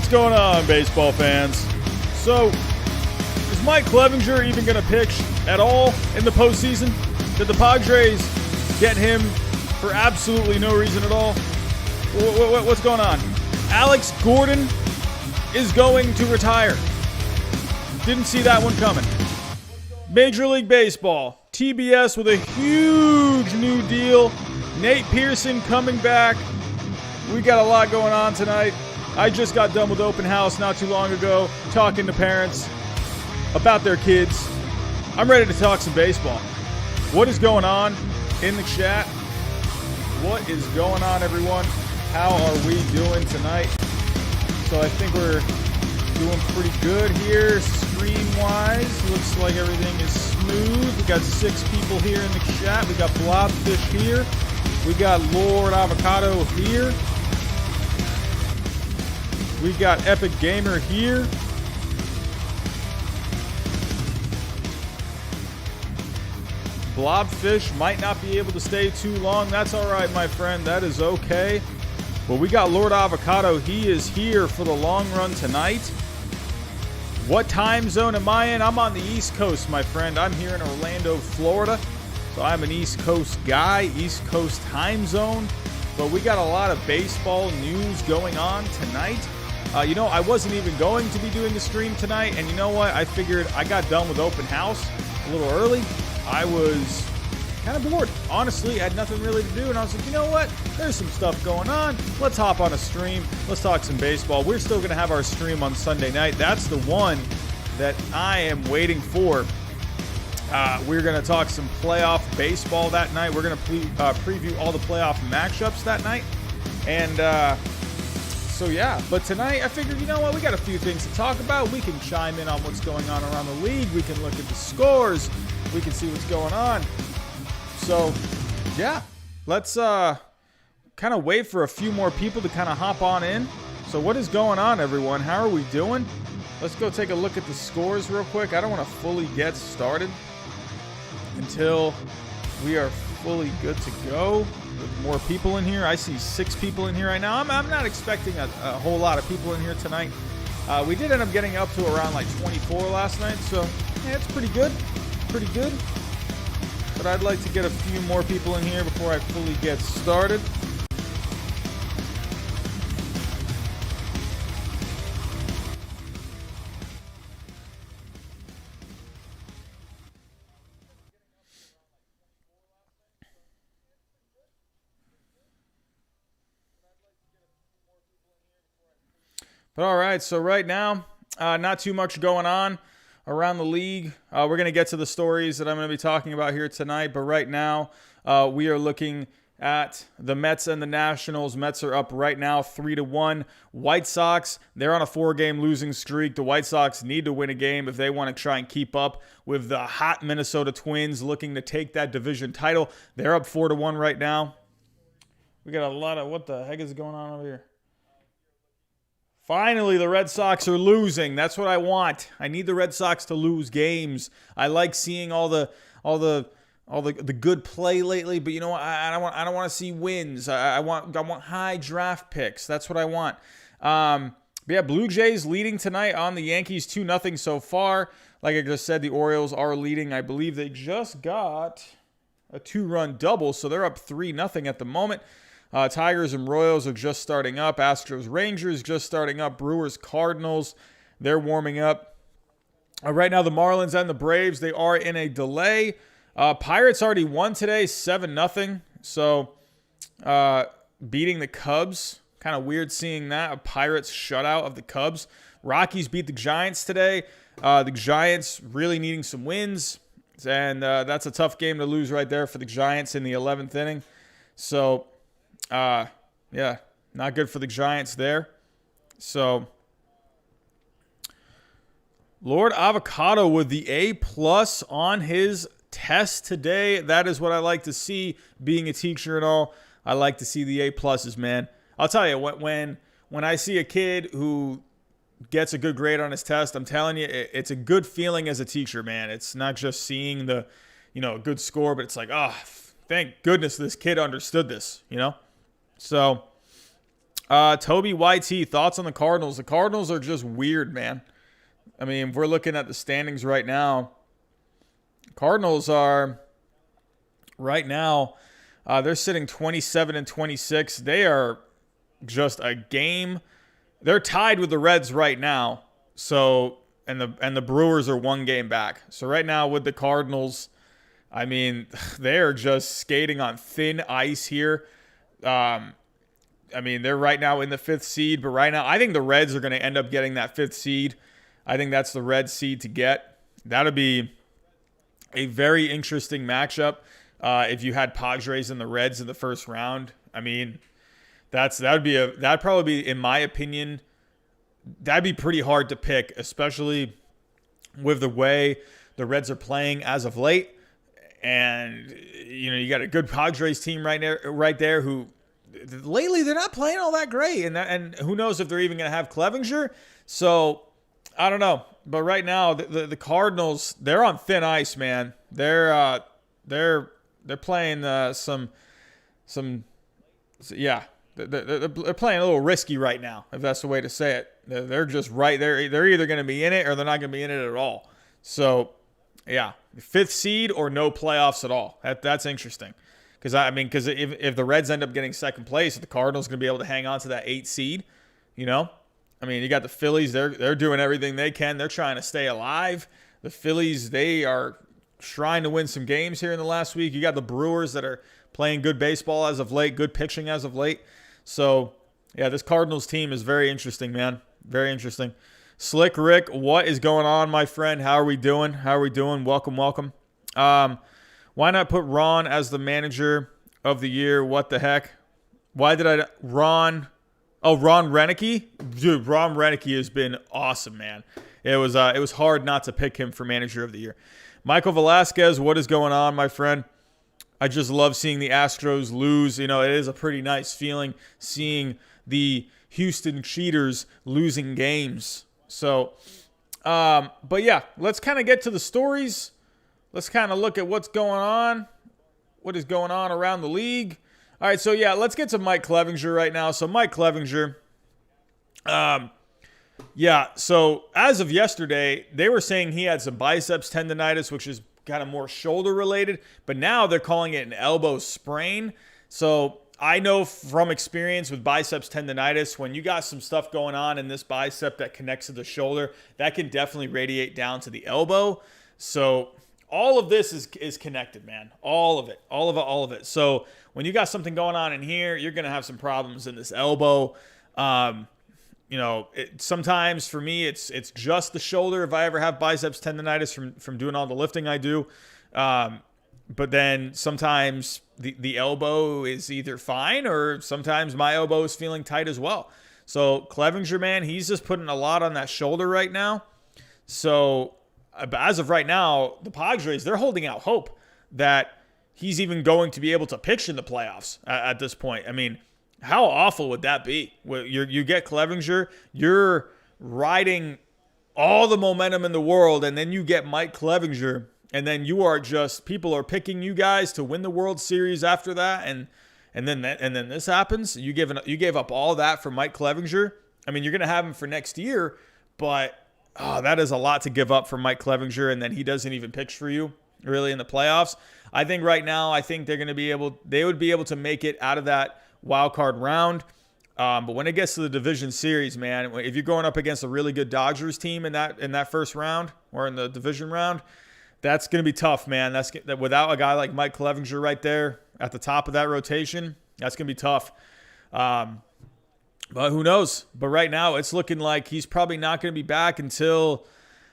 What's going on, baseball fans? So, is Mike Clevinger even going to pitch at all in the postseason? Did the Padres get him for absolutely no reason at all? What's going on? Alex Gordon is going to retire. Didn't see that one coming. Major League Baseball, TBS with a huge new deal. Nate Pearson coming back. We got a lot going on tonight. I just got done with open house not too long ago, talking to parents about their kids. I'm ready to talk some baseball. What is going on in the chat? What is going on, everyone? How are we doing tonight? So I think we're doing pretty good here, stream-wise. Looks like everything is smooth. We got 6 people here in the chat. We got Blobfish here. We got Lord Avocado here. We got Epic Gamer here. Blobfish might not be able to stay too long. That's all right, my friend. That is okay. But we got Lord Avocado. He is here for the long run tonight. What time zone am I in? I'm on the East Coast, my friend. I'm here in Orlando, Florida. So I'm an East Coast guy, East Coast time zone. But we got a lot of baseball news going on tonight. I wasn't even going to be doing the stream tonight. And you know what? I figured I got done with open house a little early. I was kind of bored. Honestly, I had nothing really to do. And I was like, you know what? There's some stuff going on. Let's hop on a stream. Let's talk some baseball. We're still going to have our stream on Sunday night. That's the one that I am waiting for. We're going to talk some playoff baseball that night. We're going to preview all the playoff matchups that night. And so, yeah. But tonight, I figured, you know what? We got a few things to talk about. We can chime in on what's going on around the league. We can look at the scores. We can see what's going on. So, yeah. Let's kind of wait for a few more people to kind of hop on in. So, what is going on, everyone? How are we doing? Let's go take a look at the scores real quick. I don't want to fully get started until we are fully good to go with more people in here. I see 6 people in here right now. I'm not expecting a whole lot of people in here tonight. We did end up getting up to around like 24 last night, so yeah, it's pretty good. Pretty good. But I'd like to get a few more people in here before I fully get started. But all right, so right now, not too much going on around the league. We're going to get to the stories that I'm going to be talking about here tonight. But right now, we are looking at the Mets and the Nationals. Mets are up right now 3-1. White Sox, they're on a 4-game losing streak. The White Sox need to win a game if they want to try and keep up with the hot Minnesota Twins looking to take that division title. They're up 4-1 right now. We got a lot of, what the heck is going on over here? Finally, the Red Sox are losing. That's what I want. I need the Red Sox to lose games. I like seeing all the good play lately, but you know what? I don't want to see wins. I want high draft picks. That's what I want. But yeah, Blue Jays leading tonight on the Yankees 2-0 so far. Like I just said, the Orioles are leading. I believe they just got a 2-run double, so they're up 3-0 at the moment. Tigers and Royals are just starting up. Astros, Rangers just starting up. Brewers, Cardinals, they're warming up. Right now, the Marlins and the Braves, they are in a delay. Pirates already won today, 7-0. So, beating the Cubs. Kind of weird seeing that. A Pirates shutout of the Cubs. Rockies beat the Giants today. The Giants really needing some wins. And that's a tough game to lose right there for the Giants in the 11th inning. So, yeah, not good for the Giants there. So, Lord Avocado with the A+ on his test today. That is what I like to see. Being a teacher and all, I like to see the A+, man. I'll tell you, when I see a kid who gets a good grade on his test, I'm telling you, it's a good feeling as a teacher, man. It's not just seeing the, good score, but it's like, oh, thank goodness this kid understood this, So, Toby YT, thoughts on the Cardinals? The Cardinals are just weird, man. I mean, if we're looking at the standings right now, Cardinals are right now, they're sitting 27 and 26. They are just a game. They're tied with the Reds right now. So, and the Brewers are one game back. So right now with the Cardinals, I mean, they are just skating on thin ice here. I mean, they're right now in the 5th seed, but right now I think the Reds are going to end up getting that 5th seed. I think that's the Red seed to get. That'll be a very interesting matchup if you had Padres and the Reds in the first round. I mean, that'd probably be, in my opinion, that'd be pretty hard to pick, especially with the way the Reds are playing as of late. And you got a good Padres team right there who lately they're not playing all that great, and who knows if they're even going to have Clevinger. So I don't know, but right now the Cardinals, they're on thin ice, man. They're playing some yeah. They're playing a little risky right now, if that's the way to say it. They're just right there. They're either going to be in it or they're not going to be in it at all. So yeah, 5th seed or no playoffs at all. That's interesting. Because if the Reds end up getting second place, the Cardinals going to be able to hang on to that 8th seed, you got the Phillies. They're doing everything they can. They're trying to stay alive. The Phillies, they are trying to win some games here in the last week. You got the Brewers that are playing good baseball as of late, good pitching as of late. So yeah, this Cardinals team is very interesting, man. Very interesting. Slick Rick, what is going on, my friend? How are we doing? Welcome. Why not put Ron as the manager of the year? What the heck? Why did Ron Renicky? Dude, Ron Renicky has been awesome, man. It was hard not to pick him for manager of the year. Michael Velasquez, what is going on, my friend? I just love seeing the Astros lose. It is a pretty nice feeling seeing the Houston Cheaters losing games. So, but yeah, let's kind of get to the stories. Let's kind of look at what is going on around the league. All right, so yeah, let's get to Mike Clevinger right now. So Mike Clevinger, so as of yesterday, they were saying he had some biceps tendonitis, which is kind of more shoulder related, but now they're calling it an elbow sprain. So I know from experience with biceps tendonitis, when you got some stuff going on in this bicep that connects to the shoulder, that can definitely radiate down to the elbow. So all of this is connected, man. All of it. So when you got something going on in here, you're going to have some problems in this elbow. Sometimes for me, it's just the shoulder if I ever have biceps tendonitis from doing all the lifting I do. But then sometimes the elbow is either fine or sometimes my elbow is feeling tight as well. So Clevinger, man, he's just putting a lot on that shoulder right now. So as of right now, the Padres, they're holding out hope that he's even going to be able to pitch in the playoffs at this point. I mean, how awful would that be? You get Clevinger, you're riding all the momentum in the world, and then you get Mike Clevinger, and then people are picking you guys to win the World Series after that, and then this happens. You gave up all that for Mike Clevinger. I mean, you're gonna have him for next year, but that is a lot to give up for Mike Clevinger, and then he doesn't even pitch for you really in the playoffs. I think right now, they would be able to make it out of that wild card round. But when it gets to the division series, man, if you're going up against a really good Dodgers team in that first round or in the division round, that's going to be tough, man. That's without a guy like Mike Clevinger right there at the top of that rotation, that's going to be tough. But who knows? But right now, it's looking like he's probably not going to be back until,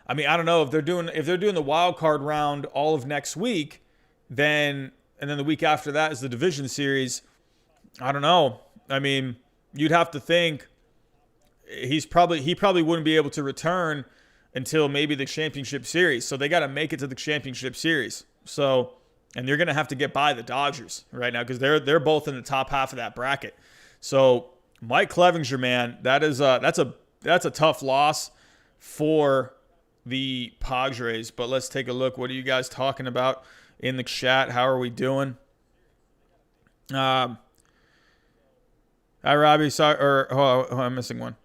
I don't know if they're doing the wild card round all of next week, and then the week after that is the division series. I don't know. I mean, you'd have to think he probably wouldn't be able to return until maybe the championship series. So they got to make it to the championship series. So, and they're going to have to get by the Dodgers right now because they're both in the top half of that bracket. So Mike Clevinger, man, that's a tough loss for the Padres. But let's take a look. What are you guys talking about in the chat? How are we doing? Hi, Robbie. Sorry, I'm missing one.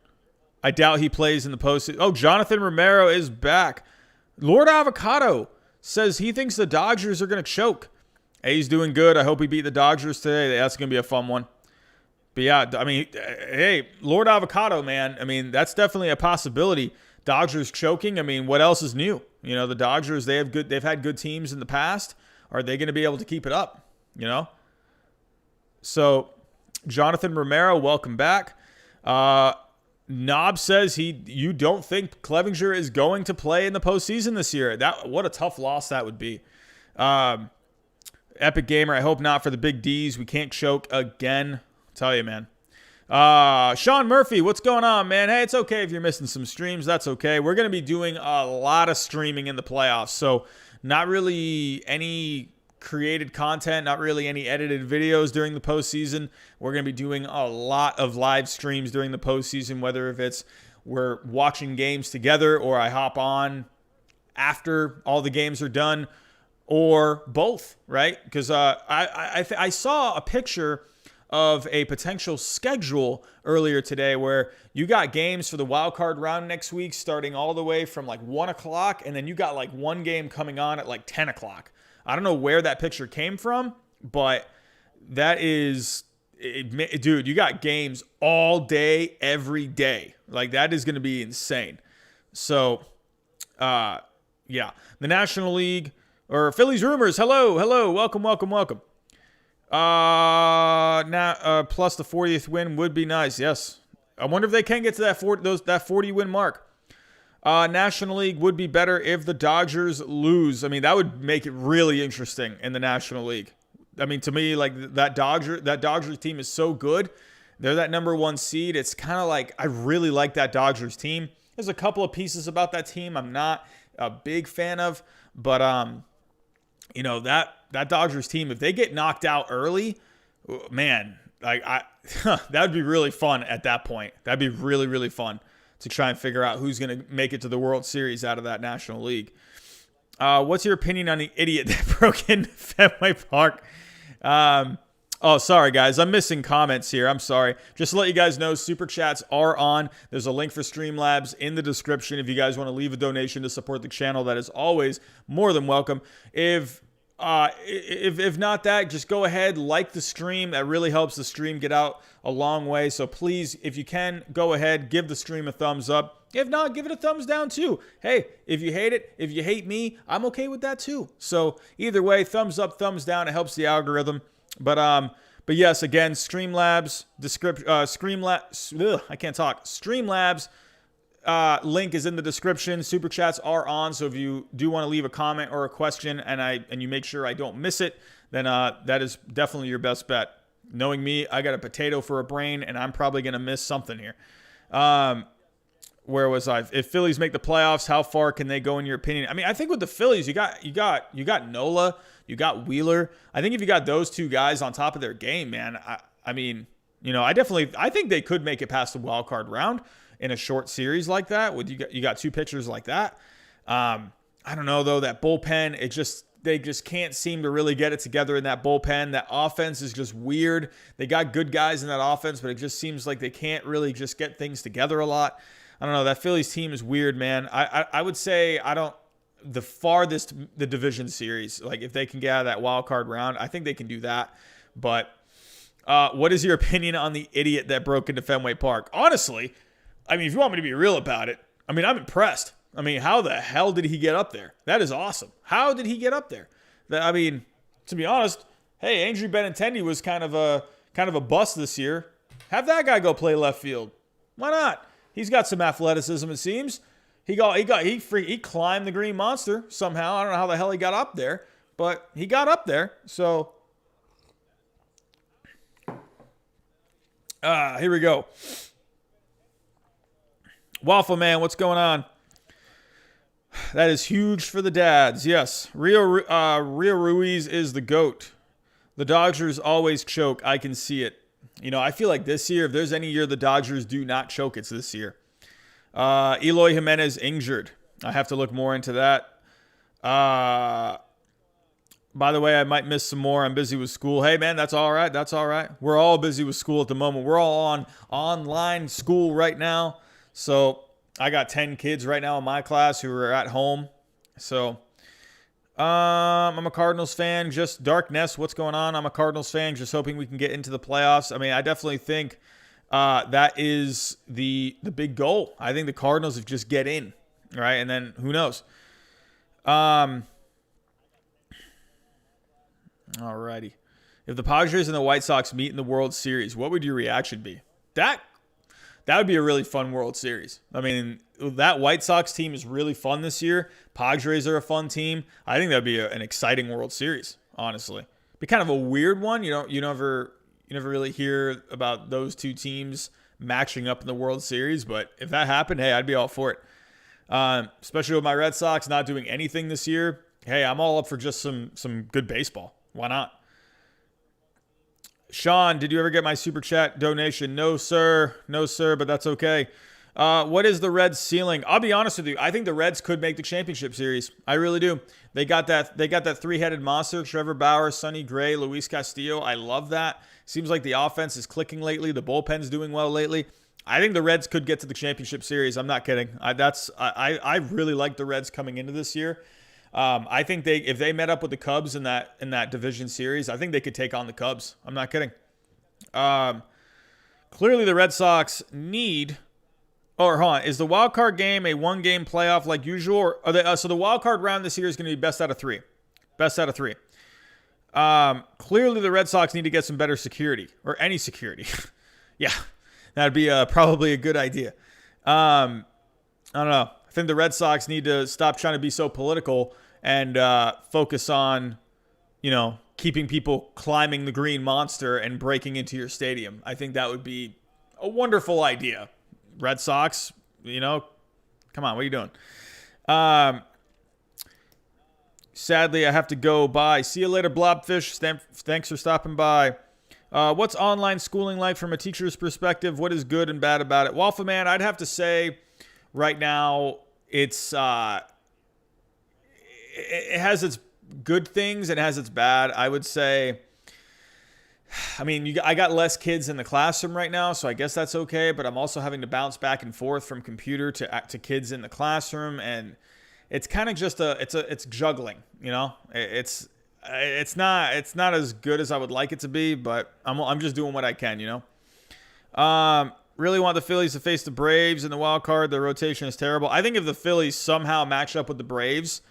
I doubt he plays in the postseason. Oh, Jonathan Romero is back. Lord Avocado says he thinks the Dodgers are going to choke. Hey, he's doing good. I hope he beat the Dodgers today. That's going to be a fun one. But yeah, I mean, hey, Lord Avocado, man. I mean, that's definitely a possibility. Dodgers choking. I mean, what else is new? You know, the Dodgers, they've had good teams in the past. Are they going to be able to keep it up? You know? So, Jonathan Romero, welcome back. Knob says you don't think Clevinger is going to play in the postseason this year. What a tough loss that would be. Epic Gamer, I hope not for the big D's. We can't choke again. I'll tell you, man. Sean Murphy, what's going on, man? Hey, it's okay if you're missing some streams. That's okay. We're going to be doing a lot of streaming in the playoffs. So not really any created content, not really any edited videos during the postseason. We're going to be doing a lot of live streams during the postseason, whether if it's we're watching games together or I hop on after all the games are done or both, right? Because I saw a picture of a potential schedule earlier today where you got games for the wild card round next week starting all the way from like 1 o'clock, and then you got like one game coming on at like 10 o'clock. I don't know where that picture came from, but that is, dude, you got games all day, every day. Like, that is going to be insane. So, yeah. The National League, or Phillies Rumors, hello, welcome. Now, plus the 40th win would be nice, yes. I wonder if they can get to that 40-win mark. National League would be better if the Dodgers lose. I mean, that would make it really interesting in the National League. I mean, to me, like that Dodgers team is so good. They're that number one seed. It's kind of like I really like that Dodgers team. There's a couple of pieces about that team I'm not a big fan of, but you know, that Dodgers team, if they get knocked out early, man, like that would be really fun at that point. That'd be really, really fun to try and figure out who's going to make it to the World Series out of that National League. What's your opinion on the idiot that broke into Fenway Park? Oh, sorry, guys. I'm missing comments here. I'm sorry. Just to let you guys know, Super Chats are on. There's a link for Streamlabs in the description. If you guys want to leave a donation to support the channel, that is always more than welcome. If not that, just go ahead, like the stream. That really helps the stream get out a long way. So please, if you can, go ahead, give the stream a thumbs up. If not, give it a thumbs down too. Hey, if you hate it, if you hate me, I'm okay with that too. So either way, thumbs up, thumbs down. It helps the algorithm. But yes, again, Streamlabs Streamlabs link is in the description. Super Chats are on, so if you do want to leave a comment or a question and you make sure I don't miss it, then that is definitely your best bet. Knowing me, I got a potato for a brain, and I'm probably going to miss something here. Where was I? If Phillies make the playoffs, how far can they go in your opinion? I mean, I think with the Phillies, you got Nola, you got Wheeler. I think if you got those two guys on top of their game, man, I mean, you know, I think they could make it past the wild card round in a short series like that. You got two pitchers like that. I don't know though, that bullpen, they just can't seem to really get it together in that bullpen. That offense is just weird. They got good guys in that offense, but it just seems like they can't really just get things together a lot. I don't know. That Phillies team is weird, man. I would say the farthest the division series, like if they can get out of that wild card round, I think they can do that. But what is your opinion on the idiot that broke into Fenway Park? Honestly, I mean, if you want me to be real about it, I mean, I'm impressed. I mean, how the hell did he get up there? That is awesome. How did he get up there? I mean, to be honest, hey, Andrew Benintendi was kind of a bust this year. Have that guy go play left field. Why not? He's got some athleticism, it seems. He climbed the Green Monster somehow. I don't know how the hell he got up there, but he got up there. So, here we go. Waffle Man, what's going on? That is huge for the dads. Yes, Rio Ruiz is the GOAT. The Dodgers always choke. I can see it. You know, I feel like this year, if there's any year the Dodgers do not choke, it's this year. Eloy Jimenez injured. I have to look more into that. By the way, I might miss some more. I'm busy with school. Hey, man, that's all right. That's all right. We're all busy with school at the moment. We're all on online school right now. So I got 10 kids right now in my class who are at home. So I'm a Cardinals fan. Just Darkness, what's going on? I'm a Cardinals fan. Just hoping we can get into the playoffs. I mean, I definitely think that is the big goal. I think the Cardinals have just get in, right? And then who knows? Alrighty. If the Padres and the White Sox meet in the World Series, what would your reaction be? That would be a really fun World Series. I mean, that White Sox team is really fun this year. Padres are a fun team. I think that would be an exciting World Series, honestly. Be kind of a weird one. You never really hear about those two teams matching up in the World Series, but if that happened, hey, I'd be all for it. Especially with my Red Sox not doing anything this year. Hey, I'm all up for just some good baseball. Why not? Sean, did you ever get my super chat donation? No, sir. No, sir, but that's okay. What is the Reds' ceiling? I'll be honest with you. I think the Reds could make the championship series. I really do. They got that three-headed monster, Trevor Bauer, Sonny Gray, Luis Castillo. I love that. Seems like the offense is clicking lately. The bullpen's doing well lately. I think the Reds could get to the championship series. I'm not kidding. I really like the Reds coming into this year. I think if they met up with the Cubs in that division series, I think they could take on the Cubs. I'm not kidding. Clearly the Red Sox need. Hold on. Is the wild card game a one-game playoff like usual? So the wild card round this year is going to be best out of three. Best out of three. Clearly the Red Sox need to get some better security or any security. Yeah, that'd be probably a good idea. I don't know. I think the Red Sox need to stop trying to be so political and focus on, keeping people climbing the green monster and breaking into your stadium. I think that would be a wonderful idea. Red Sox, come on, what are you doing? Sadly, I have to go. Bye. See you later, Blobfish. Thanks for stopping by. What's online schooling like from a teacher's perspective? What is good and bad about it? Waffle Man, I'd have to say right now it's it has its good things. It has its bad. I would say, I got less kids in the classroom right now, so I guess that's okay. But I'm also having to bounce back and forth from computer to kids in the classroom, and it's kind of just it's juggling. It's not as good as I would like it to be, but I'm just doing what I can. Really want the Phillies to face the Braves in the wild card. Their rotation is terrible. I think if the Phillies somehow match up with the Braves,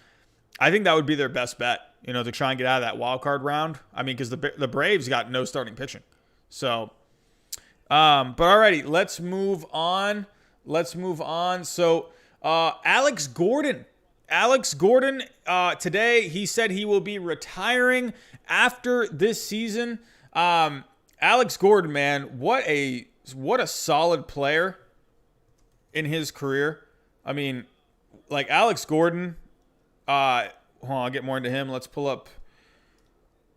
I think that would be their best bet, to try and get out of that wild card round. Because the Braves got no starting pitching. So, but alrighty, let's move on. So, Alex Gordon, today he said he will be retiring after this season. Alex Gordon, man, what a solid player in his career. Alex Gordon. Hold on, I'll get more into him. Let's pull up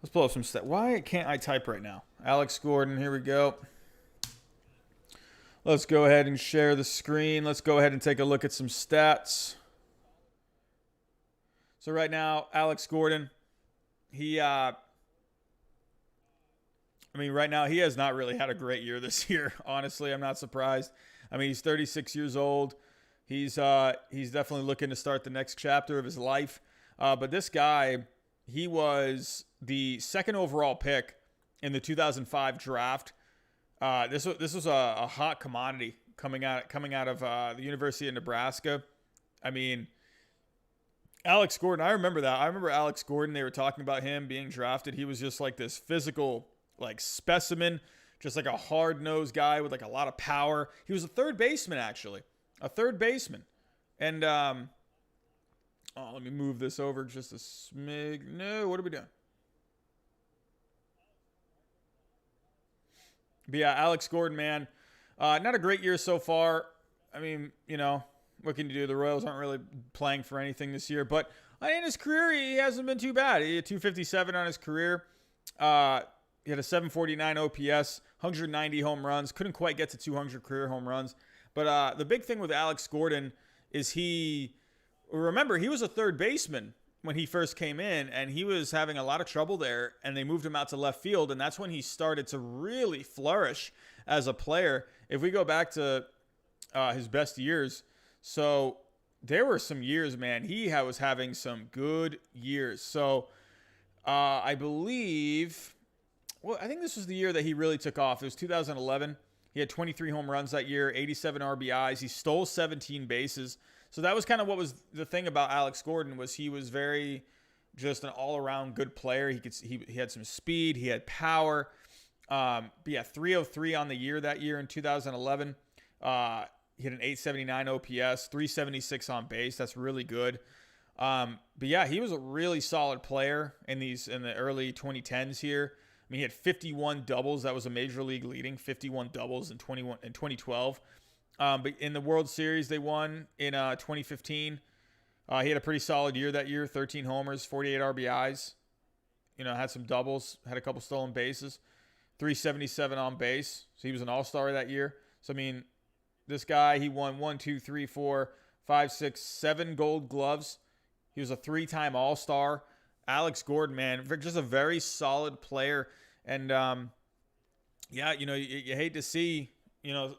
some stats. Why can't I type right now? Alex Gordon, here we go. Let's go ahead and share the screen. Let's go ahead and take a look at some stats. So right now, Alex Gordon, right now he has not really had a great year this year. Honestly, I'm not surprised. He's 36 years old. He's definitely looking to start the next chapter of his life. But this guy, he was the second overall pick in the 2005 draft. This was a hot commodity coming out of the University of Nebraska. Alex Gordon, I remember that. I remember Alex Gordon. They were talking about him being drafted. He was just like this physical specimen, just like a hard-nosed guy with a lot of power. He was a third baseman, actually. And let me move this over just a smig. No, what are we doing? But yeah, Alex Gordon, man, not a great year so far. What can you do? The Royals aren't really playing for anything this year, but in his career, he hasn't been too bad. He had 257 on his career. He had a 749 OPS, 190 home runs. Couldn't quite get to 200 career home runs. But the big thing with Alex Gordon is he was a third baseman when he first came in, and he was having a lot of trouble there, and they moved him out to left field, and that's when he started to really flourish as a player. If we go back to his best years, so there were some years, man, was having some good years. So I believe, well, I think this was the year that he really took off. It was 2011. He had 23 home runs that year, 87 RBIs. He stole 17 bases. So that was kind of what was the thing about Alex Gordon, was he was very just an all-around good player. He had some speed. He had power. But yeah, 303 on the year that year in 2011. He had an 879 OPS, 376 on base. That's really good. But yeah, he was a really solid player in the early 2010s here. I mean, he had 51 doubles. That was a major league leading 51 doubles in 2012. But in the World Series they won in 2015, he had a pretty solid year that year. 13 homers, 48 RBIs. Had some doubles, had a couple stolen bases, 377 on base. So he was an all-star that year. So I mean, this guy, he won 1, 2, 3, 4, 5, 6, 7 Gold Gloves. He was a 3-time all-star. Alex Gordon, man, just a very solid player. And, yeah, you hate to see,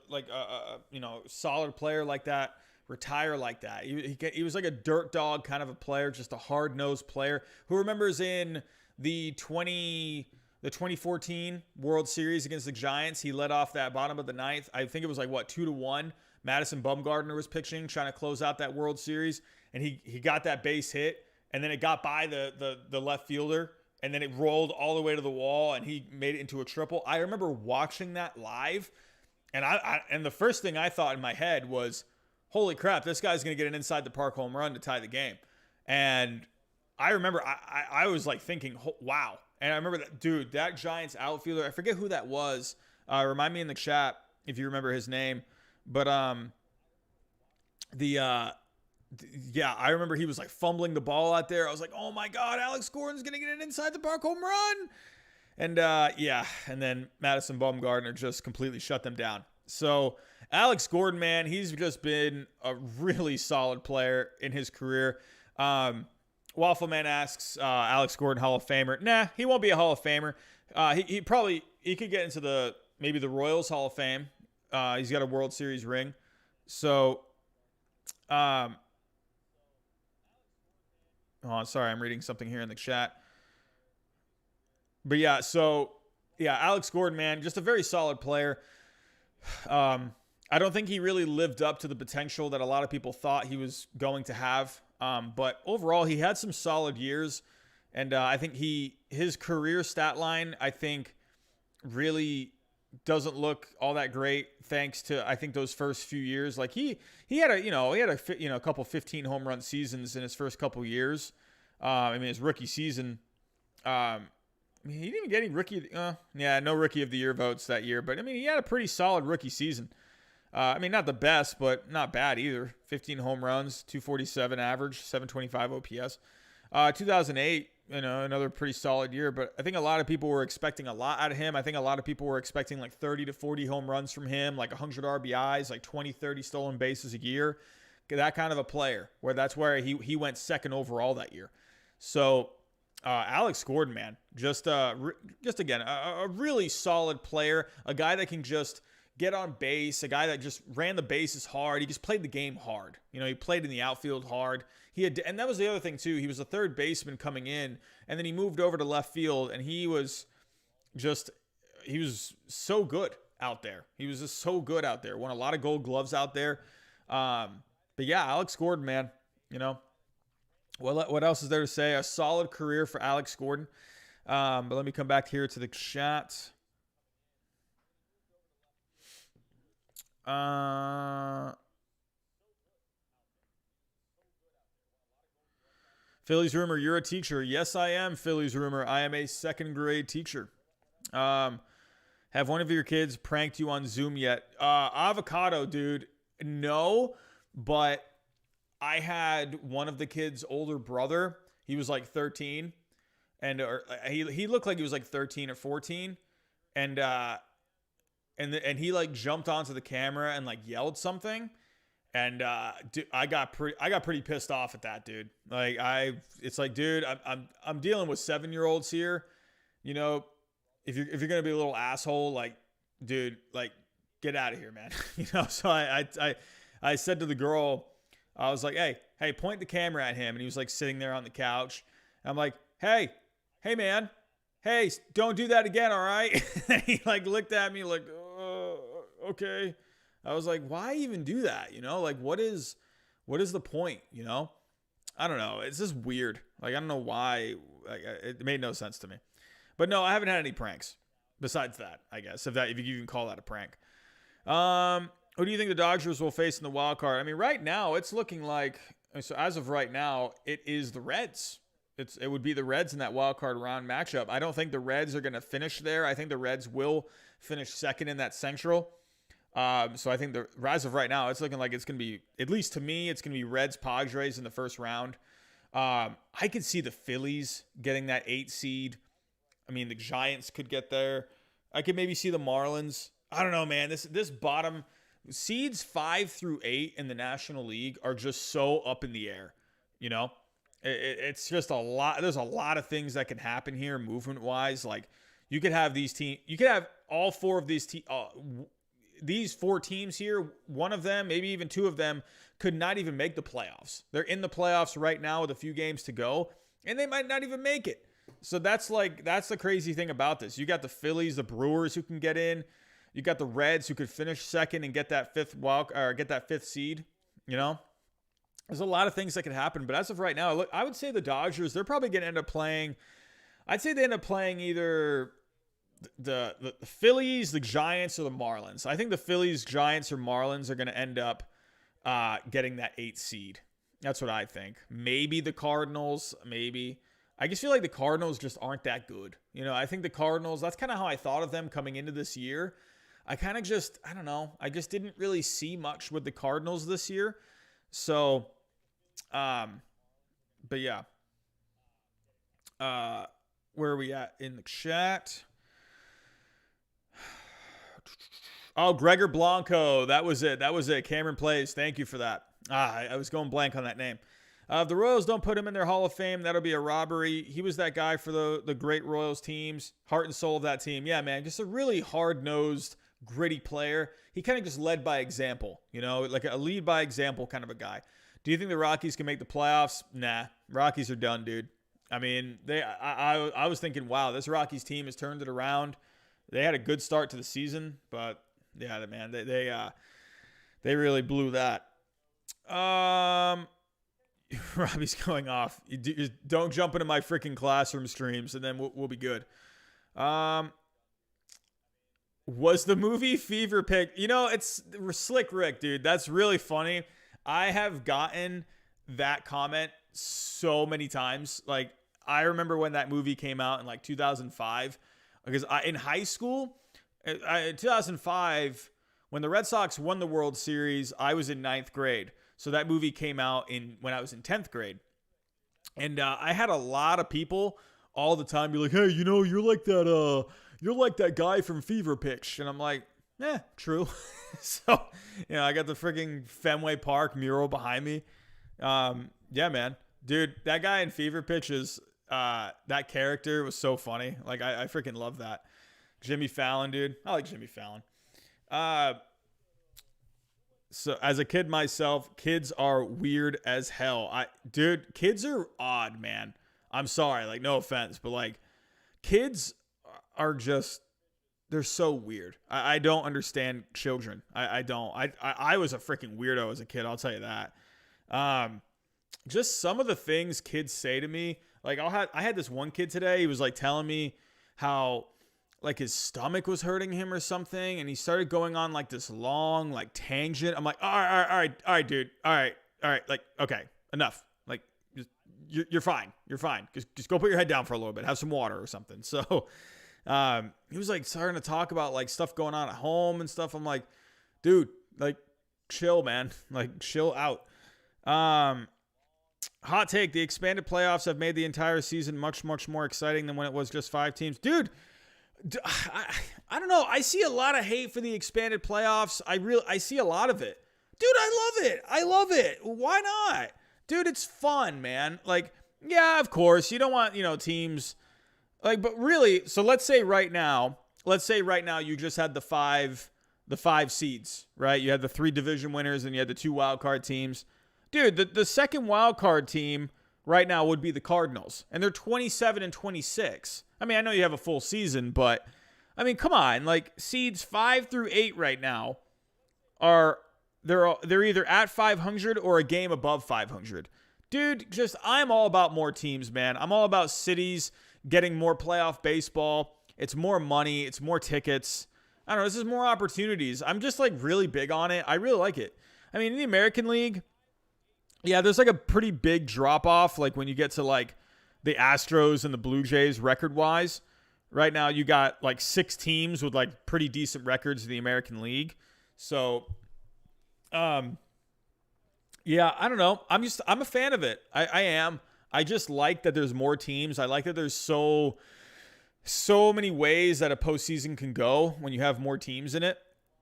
like a solid player like that retire like that. He was like a dirt dog kind of a player, just a hard-nosed player. Who remembers in the 2014 World Series against the Giants, he led off that bottom of the ninth. I think it was like, 2-1. Madison Bumgarner was pitching, trying to close out that World Series, and he got that base hit. And then it got by the left fielder, and then it rolled all the way to the wall, and he made it into a triple. I remember watching that live, and and the first thing I thought in my head was, holy crap, this guy's going to get an inside the park home run to tie the game. And I remember I was like thinking, wow. And I remember that, dude, that Giants outfielder, I forget who that was. Remind me in the chat if you remember his name. But yeah, I remember he was like fumbling the ball out there. I was like, oh my God, Alex Gordon's going to get an inside the park home run. And yeah, and then Madison Bumgarner just completely shut them down. So Alex Gordon, man, he's just been a really solid player in his career. Waffleman asks, Alex Gordon Hall of Famer? Nah, he won't be a Hall of Famer. He could get into maybe the Royals Hall of Fame. He's got a World Series ring. So, oh, sorry, I'm reading something here in the chat. But yeah, Alex Gordon, man, just a very solid player. I don't think he really lived up to the potential that a lot of people thought he was going to have. But overall, he had some solid years. And I think his career stat line, I think, really doesn't look all that great thanks to, I think, those first few years. Like he had a couple 15 home run seasons in his first couple years. I mean, his rookie season, he didn't even get any no rookie of the year votes that year, but I mean, he had a pretty solid rookie season. I mean, not the best, but not bad either. 15 home runs, 247 average, 725 OPS. 2008, another pretty solid year, but I think a lot of people were expecting a lot out of him. I think a lot of people were expecting like 30 to 40 home runs from him, like 100 RBIs, like 20, 30 stolen bases a year. That kind of a player, that's where he went second overall that year. So Alex Gordon, man, just again, a really solid player, a guy that can just get on base, a guy that just ran the bases hard. He just played the game hard. He played in the outfield hard. And that was the other thing too. He was a third baseman coming in, and then he moved over to left field, and he was so good out there. He was just so good out there. Won a lot of Gold Gloves out there. But yeah, Alex Gordon, man, what else is there to say? A solid career for Alex Gordon. But let me come back here to the chat. Phillies Rumor, you're a teacher. Yes, I am, Phillies Rumor. I am a second grade teacher. Have one of your kids pranked you on Zoom yet? Avocado, dude. No, but I had one of the kids' older brother. He was like 13, and he looked like he was like 13 or 14, and he like jumped onto the camera and like yelled something, And dude, I got pretty pissed off at that, dude. Like it's like, dude, I'm dealing with 7-year-olds here. You know, if you're gonna be a little asshole, like, dude, like, get out of here, man. You know. So I said to the girl, I was like, hey, point the camera at him, and he was like sitting there on the couch. I'm like, hey, man, hey, don't do that again, all right? And he like looked at me like, okay. I was like, why even do that? You know, like, what is the point? You know, I don't know. It's just weird. Like, I don't know why. Like, it made no sense to me. But no, I haven't had any pranks besides that, I guess, if you can call that a prank. Who do you think the Dodgers will face in the wild card? I mean, right now it's looking like, so as of right now, it is the Reds. It would be the Reds in that wild card round matchup. I don't think the Reds are going to finish there. I think the Reds will finish second in that Central. So I think as of right now, it's looking like it's going to be, at least to me, it's going to be Reds Padres in the first round. I could see the Phillies getting that 8 seed. I mean, the Giants could get there. I could maybe see the Marlins. I don't know, man. This bottom seeds 5 through 8 in the National League are just so up in the air. You know, it's just a lot. There's a lot of things that can happen here movement wise. Like, you could have these teams. You could have all 4 of these 4 teams here, one of them, maybe even 2 of them, could not even make the playoffs. They're in the playoffs right now with a few games to go, and they might not even make it. So that's the crazy thing about this. You got the Phillies, the Brewers who can get in. You got the Reds who could finish second and get that 5th seed. You know, there's a lot of things that could happen. But as of right now, look, I would say the Dodgers, they're probably going to end up playing. I'd say they end up playing either the Phillies, the Giants, or the Marlins. I think the Phillies, Giants, or Marlins are going to end up getting that 8th seed. That's what I think. Maybe the Cardinals, maybe. I just feel like the Cardinals just aren't that good. You know, I think the Cardinals, that's kind of how I thought of them coming into this year. I don't know. I just didn't really see much with the Cardinals this year. So, but yeah. Where are we at in the chat? Oh, Gregor Blanco. That was it. Cameron Plays. Thank you for that. I was going blank on that name. If the Royals don't put him in their Hall of Fame, that'll be a robbery. He was that guy for the great Royals teams, heart and soul of that team. Yeah, man, just a really hard-nosed, gritty player. He kind of just led by example, you know, like a lead by example kind of a guy. Do you think the Rockies can make the playoffs? Nah, Rockies are done, dude. I mean, I was thinking, wow, this Rockies team has turned it around. They had a good start to the season, but yeah, man, they really blew that. Robbie's going off. You don't jump into my freaking classroom streams, and then we'll be good. Was the movie Fever Pitch? You know, it's Slick Rick, dude. That's really funny. I have gotten that comment so many times. Like, I remember when that movie came out in like 2005, because in high school, in 2005, when the Red Sox won the World Series, I was in 9th grade. So that movie came out when I was in 10th grade. And I had a lot of people all the time be like, hey, you know, you're like that guy from Fever Pitch. And I'm like, true. So, you know, I got the freaking Fenway Park mural behind me. Yeah, man. Dude, that guy in Fever Pitch that character was so funny. Like, I freaking love that. Jimmy Fallon, dude. I like Jimmy Fallon. So as a kid myself, kids are weird as hell. Dude, kids are odd, man. I'm sorry, like, no offense, but like, kids are just, they're so weird. I don't understand children. I don't. I was a freaking weirdo as a kid, I'll tell you that. Just some of the things kids say to me, like I had this one kid today, he was like telling me how like his stomach was hurting him or something, and he started going on like this long like tangent. I'm like, all right, dude, all right, like, okay, enough. Like, you're fine, just go put your head down for a little bit, have some water or something. So he was like starting to talk about like stuff going on at home and stuff. I'm like, dude, like, chill, man, like, chill out. Hot take: the expanded playoffs have made the entire season much more exciting than when it was just 5 teams. Dude, I don't know. I see a lot of hate for the expanded playoffs. I see a lot of it. Dude, I love it. I love it. Why not? Dude, it's fun, man. Like, yeah, of course, you don't want, teams like, but really, so let's say right now you just had the five seeds, right? You had the 3 division winners and you had the 2 wild card teams. Dude, the second wild card team right now would be the Cardinals, and they're 27-26. I mean, I know you have a full season, but I mean, come on, like seeds 5 through 8 right now they're either at 500 or a game above 500. Dude, I'm all about more teams, man. I'm all about cities getting more playoff baseball. It's more money, it's more tickets. I don't know, this is more opportunities. I'm just like really big on it. I really like it. I mean, in the American League, yeah, there's like a pretty big drop off like when you get to like the Astros and the Blue Jays record-wise. Right now you got like 6 teams with like pretty decent records in the American League. So yeah, I don't know. I'm a fan of it. I am. I just like that there's more teams. I like that there's so many ways that a postseason can go when you have more teams in it.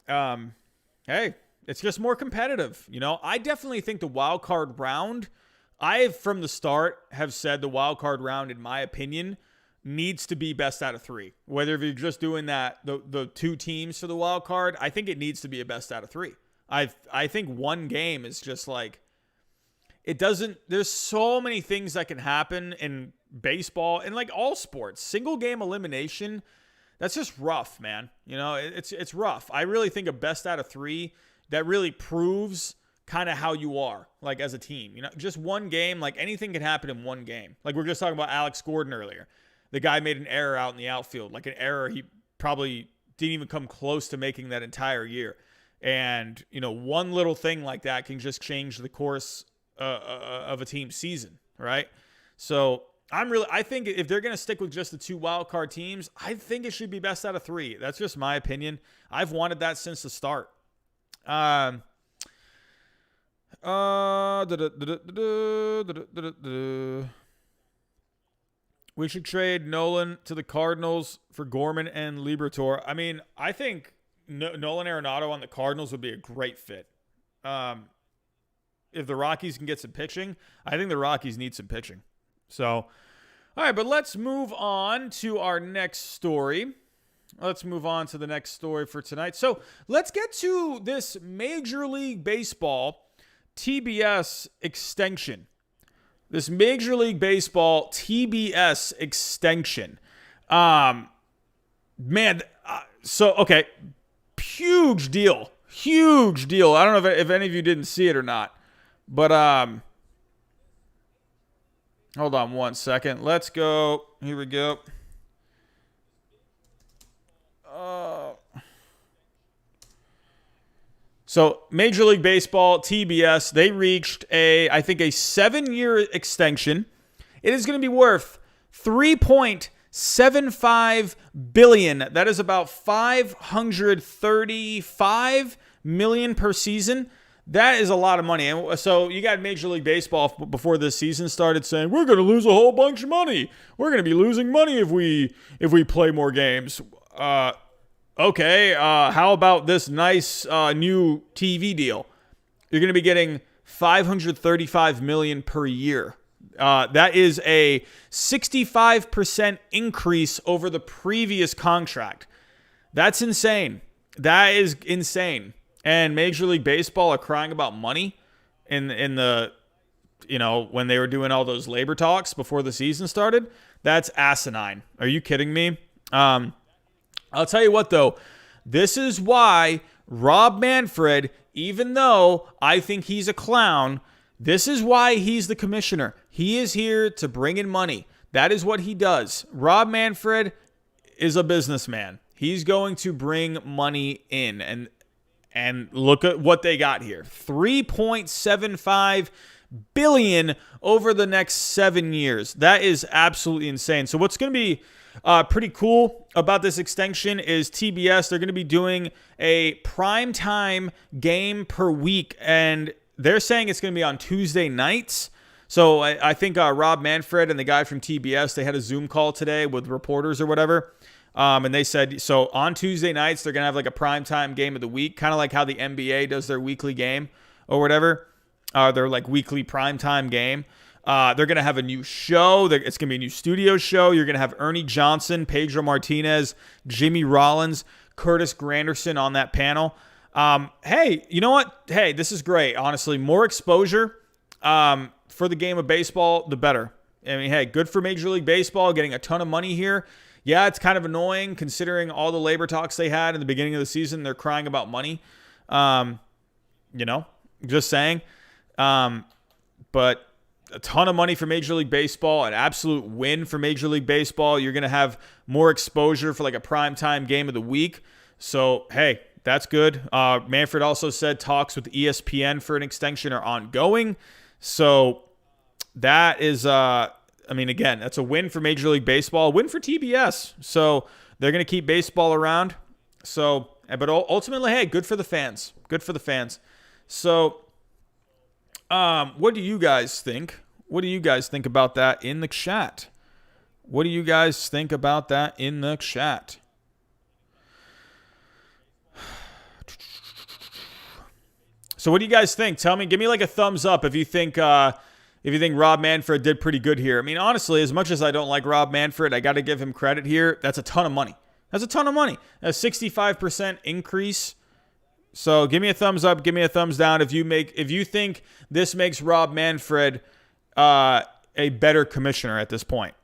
Hey, it's just more competitive. I definitely think the wild card round, from the start have said the wild card round, in my opinion, needs to be best out of 3. Whether if you're just doing that, the 2 teams for the wild card, I think it needs to be a best out of 3. I think one game is just like, it doesn't, there's so many things that can happen in baseball and like all sports. Single game elimination, that's just rough, man. It's rough. I really think a best out of 3 that really proves kind of how you are, like as a team. Just one game, like anything can happen in one game. Like we were just talking about Alex Gordon earlier. The guy made an error out in the outfield, like an error he probably didn't even come close to making that entire year. And, one little thing like that can just change the course of a team's season, right? So I think if they're going to stick with just the 2 wild card teams, I think it should be best out of 3. That's just my opinion. I've wanted that since the start. We should trade Nolan to the Cardinals for Gorman and Liberatore. I mean, I think Nolan Arenado on the Cardinals would be a great fit. If the Rockies can get some pitching, I think the Rockies need some pitching. So, all right, but let's move on to our next story. Let's move on to the next story for tonight. So let's get to this Major League Baseball TBS extension. This Major League Baseball TBS extension. Okay. Huge deal. Huge deal. I don't know if any of you didn't see it or not. But hold on one second. Let's go. Here we go. So Major League Baseball, TBS, they reached I think a 7-year extension. It is going to be worth $3.75 billion. That is about $535 million per season. That is a lot of money. And so you got Major League Baseball before this season started saying, we're going to lose a whole bunch of money. We're going to be losing money if we play more games. Okay, how about this nice new TV deal? You're going to be getting $535 million per year. That is a 65% increase over the previous contract. That's insane. That is insane. And Major League Baseball are crying about money in the, when they were doing all those labor talks before the season started. That's asinine. Are you kidding me? I'll tell you what, though. This is why Rob Manfred, even though I think he's a clown, this is why he's the commissioner. He is here to bring in money. That is what he does. Rob Manfred is a businessman. He's going to bring money in. And look at what they got here. $3.75 billion over the next 7 years. That is absolutely insane. So what's going to be pretty cool about this extension is TBS. They're going to be doing a primetime game per week, and they're saying it's going to be on Tuesday nights. So I think Rob Manfred and the guy from TBS, they had a Zoom call today with reporters or whatever. And they said, so on Tuesday nights, they're going to have like a primetime game of the week, kind of like how the NBA does their weekly game or whatever, their like weekly primetime game. They're going to have a new show. It's going to be a new studio show. You're going to have Ernie Johnson, Pedro Martinez, Jimmy Rollins, Curtis Granderson on that panel. Hey, you know what? Hey, this is great. Honestly, more exposure for the game of baseball, the better. I mean, hey, good for Major League Baseball, getting a ton of money here. Yeah, it's kind of annoying considering all the labor talks they had in the beginning of the season. They're crying about money. Just saying. But a ton of money for Major League Baseball, an absolute win for Major League Baseball. You're going to have more exposure for like a primetime game of the week. So, hey, that's good. Manfred also said talks with ESPN for an extension are ongoing. So that is, again, that's a win for Major League Baseball, a win for TBS. So they're going to keep baseball around. So, but ultimately, hey, good for the fans. Good for the fans. So, what do you guys think? What do you guys think about that in the chat? What do you guys think about that in the chat? So what do you guys think? Tell me, give me like a thumbs up if you think Rob Manfred did pretty good here. I mean, honestly, as much as I don't like Rob Manfred, I got to give him credit here. That's a ton of money. That's a ton of money. A 65% increase. So give me a thumbs up, give me a thumbs down if you think this makes Rob Manfred a better commissioner at this point.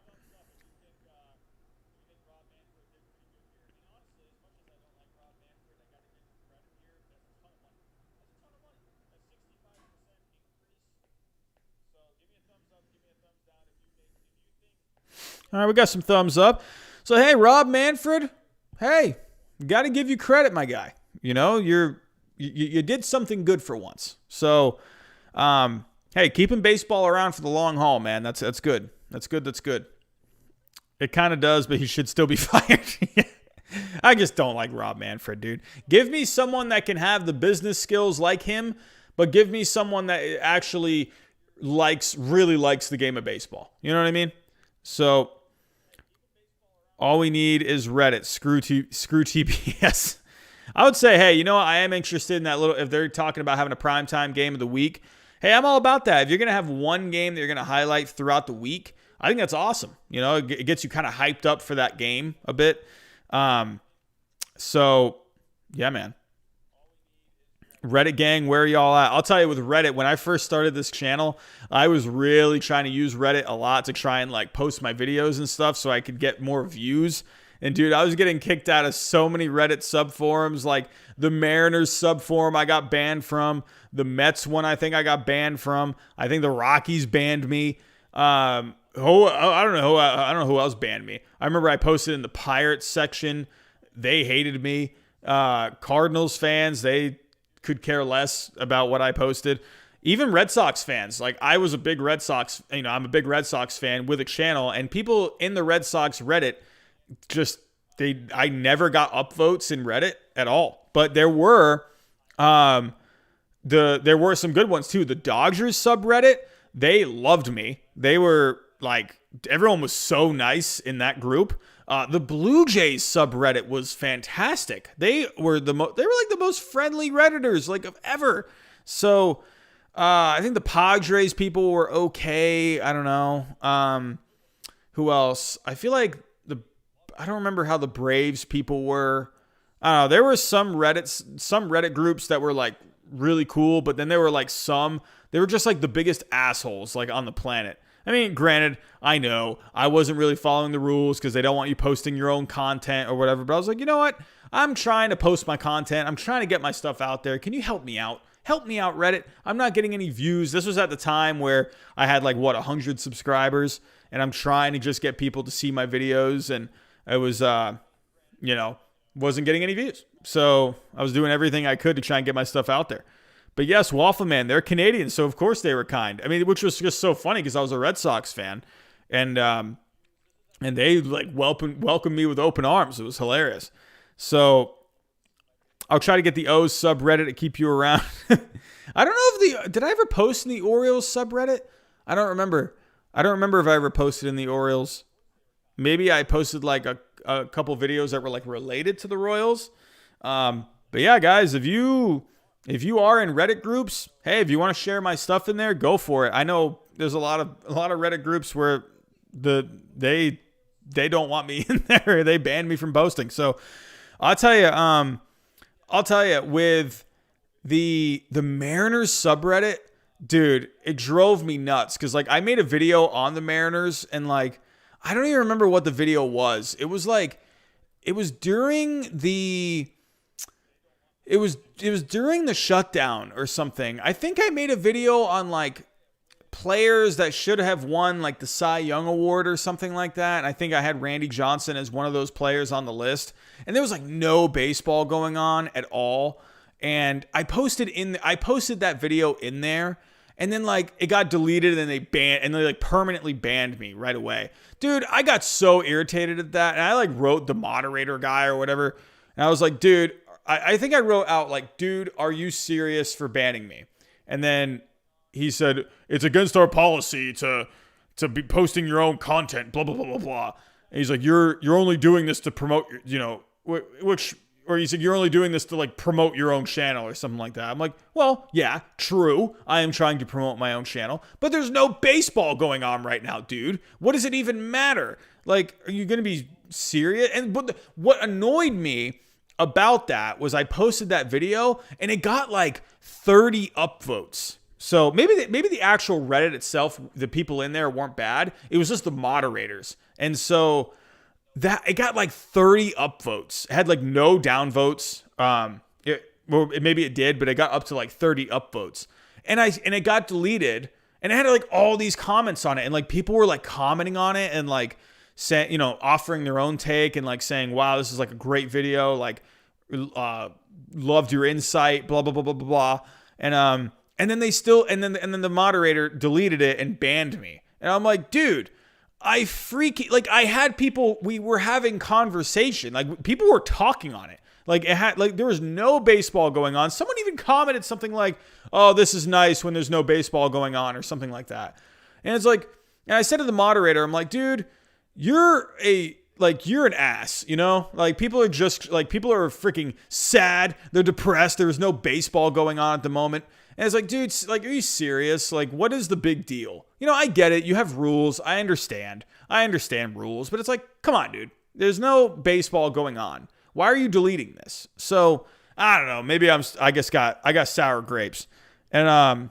All right, we got some thumbs up. So, hey, Rob Manfred, hey, got to give you credit, my guy. You know, you did something good for once. So, hey, keeping baseball around for the long haul, man. That's good. That's good. It kind of does, but he should still be fired. I just don't like Rob Manfred, dude. Give me someone that can have the business skills like him, but give me someone that actually really likes the game of baseball. You know what I mean? So all we need is Reddit. Screw TBS. I would say, hey, you know what? I am interested in that little, if they're talking about having a primetime game of the week, hey, I'm all about that. If you're going to have one game that you're going to highlight throughout the week, I think that's awesome. You know, it gets you kind of hyped up for that game a bit. So, yeah, man. Reddit gang, where are y'all at? I'll tell you with Reddit, when I first started this channel, I was really trying to use Reddit a lot to try and like post my videos and stuff so I could get more views. And dude, I was getting kicked out of so many Reddit subforums, like the Mariners subforum I got banned from, the Mets one I think I got banned from. I think the Rockies banned me. I don't know who else banned me. I remember I posted in the Pirates section. They hated me. Cardinals fans, they could care less about what I posted. Even Red Sox fans, like I was a big Red Sox, I'm a big Red Sox fan with a channel, and people in the Red Sox Reddit I never got upvotes in Reddit at all. But there were there were some good ones too. The Dodgers subreddit, they loved me. They were like, everyone was so nice in that group. The Blue Jays subreddit was fantastic. They were like the most friendly Redditors like of ever. So I think the Padres people were okay. I don't know. Who else? I feel like I don't remember how the Braves people were. I don't know. There were some Reddit groups that were like really cool, but then there were like they were just like the biggest assholes like on the planet. I mean, granted, I know I wasn't really following the rules because they don't want you posting your own content or whatever. But I was like, you know what? I'm trying to post my content. I'm trying to get my stuff out there. Can you help me out? Help me out, Reddit. I'm not getting any views. This was at the time where I had like, 100 subscribers. And I'm trying to just get people to see my videos. And it was, wasn't getting any views. So I was doing everything I could to try and get my stuff out there. But yes, Waffle Man, they're Canadian, so of course they were kind. I mean, which was just so funny because I was a Red Sox fan, and they like welcomed me with open arms. It was hilarious. So I'll try to get the O's subreddit to keep you around. I don't know did I ever post in the Orioles subreddit? I don't remember. I don't remember if I ever posted in the Orioles. Maybe I posted like a couple videos that were like related to the Royals. But yeah, guys, if you if you are in Reddit groups, hey, if you want to share my stuff in there, go for it. I know there's a lot of Reddit groups where they don't want me in there. They banned me from posting. So I'll tell you, with the Mariners subreddit, dude, it drove me nuts because like I made a video on the Mariners and like I don't even remember what the video was. It was during the shutdown or something. I think I made a video on like players that should have won like the Cy Young Award or something like that. And I think I had Randy Johnson as one of those players on the list. And there was like no baseball going on at all. And I posted that video in there. And then like it got deleted and they like permanently banned me right away. Dude, I got so irritated at that. And I like wrote the moderator guy or whatever. And I was like, dude, I think I wrote out like, dude, are you serious for banning me? And then he said, it's against our policy to be posting your own content, blah, blah, blah, blah, blah. And he's like, you're only doing this to promote, or he said, you're only doing this to like promote your own channel or something like that. I'm like, well, yeah, true. I am trying to promote my own channel, but there's no baseball going on right now, dude. What does it even matter? Like, are you going to be serious? But what annoyed me about that was I posted that video and it got like 30 upvotes. So maybe the actual Reddit itself, the people in there weren't bad. It was just the moderators. And so that it got like 30 upvotes. It had like no downvotes. Maybe it did, but it got up to like 30 upvotes. And it got deleted. And it had like all these comments on it. And like people were like commenting on it and like saying, offering their own take and like saying, wow, this is like a great video. Like, loved your insight, blah, blah, blah, blah, blah, blah. And then then the moderator deleted it and banned me. And I'm like, dude, I had people, we were having conversation. Like people were talking on it. Like there was no baseball going on. Someone even commented something like, oh, this is nice when there's no baseball going on or something like that. And it's like, and I said to the moderator, I'm like, dude, you're an ass, like people are freaking sad. They're depressed. There was no baseball going on at the moment. And it's like, dude, like, are you serious? Like, what is the big deal? I get it. You have rules. I understand rules, but it's like, come on, dude, there's no baseball going on. Why are you deleting this? So I don't know. Maybe I got sour grapes. And,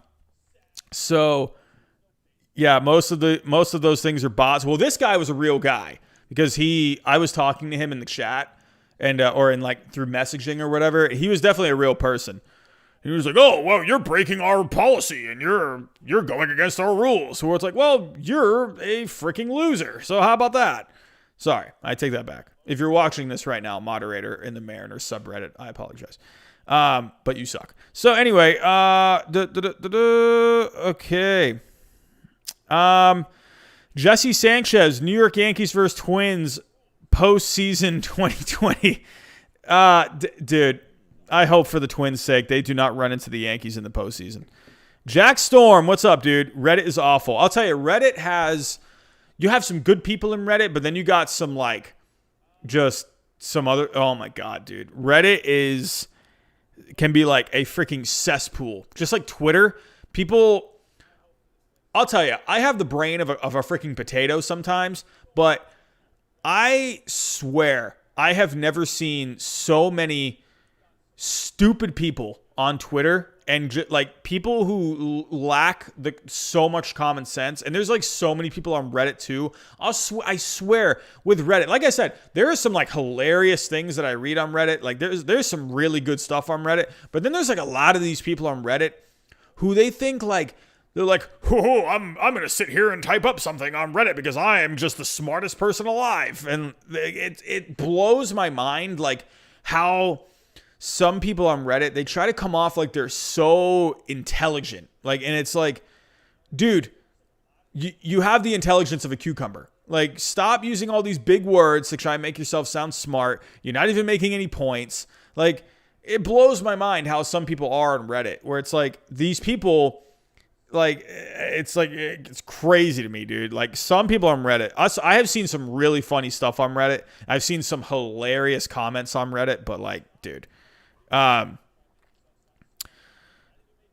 so yeah, most of those things are bots. Well, this guy was a real guy because I was talking to him in the chat and, or in like through messaging or whatever. He was definitely a real person. He was like, oh, well, you're breaking our policy and you're going against our rules. So it's like, well, you're a freaking loser. So how about that? Sorry, I take that back. If you're watching this right now, moderator in the Mariners subreddit, I apologize. But you suck. So anyway, okay. Jesse Sanchez, New York Yankees versus Twins, postseason 2020. Dude, I hope for the Twins' sake they do not run into the Yankees in the postseason. Jack Storm, what's up, dude? Reddit is awful. I'll tell you, you have some good people in Reddit, but then you got some like just some other. Oh my god, dude, Reddit can be like a freaking cesspool, just like Twitter. People, I'll tell you, I have the brain of a freaking potato sometimes, but I swear I have never seen so many stupid people on Twitter and like people who lack so much common sense. And there's like so many people on Reddit too. I swear with Reddit, like I said, there are some like hilarious things that I read on Reddit. Like there's some really good stuff on Reddit, but then there's like a lot of these people on Reddit who they think like, they're like, oh, I'm going to sit here and type up something on Reddit because I am just the smartest person alive. And it blows my mind like how some people on Reddit, they try to come off like they're so intelligent. Like, and it's like, dude, you have the intelligence of a cucumber. Like, stop using all these big words to try and make yourself sound smart. You're not even making any points. Like, it blows my mind how some people are on Reddit, where it's like these people, like, it's crazy to me, dude. Like, some people on Reddit, I have seen some really funny stuff on Reddit. I've seen some hilarious comments on Reddit, but like, dude,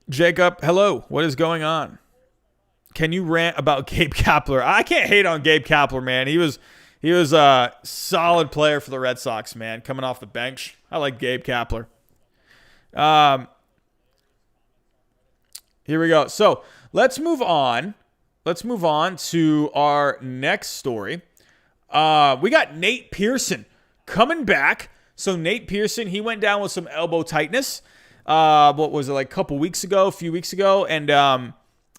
Jacob, hello. What is going on? Can you rant about Gabe Kapler? I can't hate on Gabe Kapler, man. He was a solid player for the Red Sox, man, coming off the bench. I like Gabe Kapler. Here we go. So let's move on. Let's move on to our next story. We got Nate Pearson coming back. So Nate Pearson, he went down with some elbow tightness. What was it, like a few weeks ago? And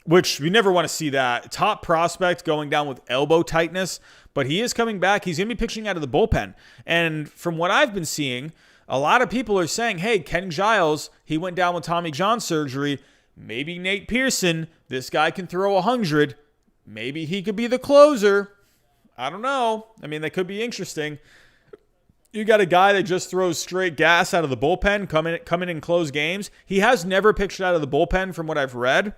which you never want to see that. Top prospect going down with elbow tightness. But he is coming back. He's going to be pitching out of the bullpen. And from what I've been seeing, a lot of people are saying, hey, Ken Giles, he went down with Tommy John surgery. Maybe Nate Pearson, this guy can throw 100. Maybe he could be the closer. I don't know. I mean, that could be interesting. You got a guy that just throws straight gas out of the bullpen, come in and close games. He has never pitched out of the bullpen from what I've read.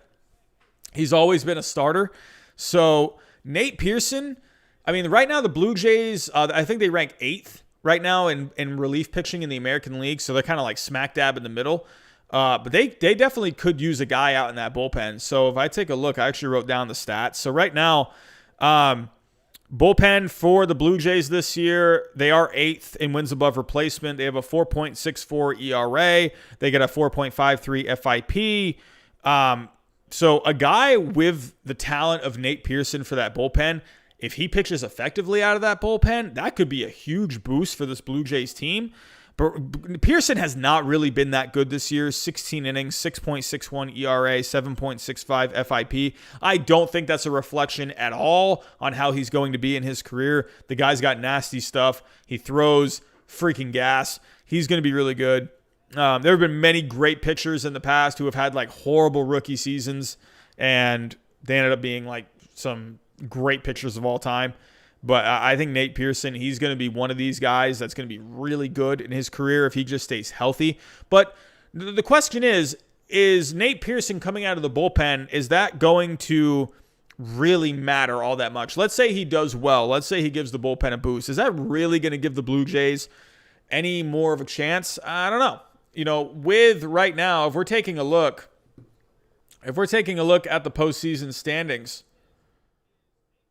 He's always been a starter. So Nate Pearson, I mean, right now the Blue Jays, I think they rank 8th right now in relief pitching in the American League. So they're kind of like smack dab in the middle. But they definitely could use a guy out in that bullpen. So if I take a look, I actually wrote down the stats. So right now, bullpen for the Blue Jays this year, they are 8th in wins above replacement. They have a 4.64 ERA. They get a 4.53 FIP. So a guy with the talent of Nate Pearson for that bullpen, if he pitches effectively out of that bullpen, that could be a huge boost for this Blue Jays team. But Pearson has not really been that good this year. 16 innings, 6.61 ERA, 7.65 FIP. I don't think that's a reflection at all on how he's going to be in his career. The guy's got nasty stuff. He throws freaking gas. He's going to be really good. There have been many great pitchers in the past who have had like horrible rookie seasons, and they ended up being like some great pitchers of all time. But I think Nate Pearson, he's going to be one of these guys that's going to be really good in his career if he just stays healthy. But the question is Nate Pearson coming out of the bullpen, is that going to really matter all that much? Let's say he does well. Let's say he gives the bullpen a boost. Is that really going to give the Blue Jays any more of a chance? I don't know. You know, with right now, if we're taking a look at the postseason standings,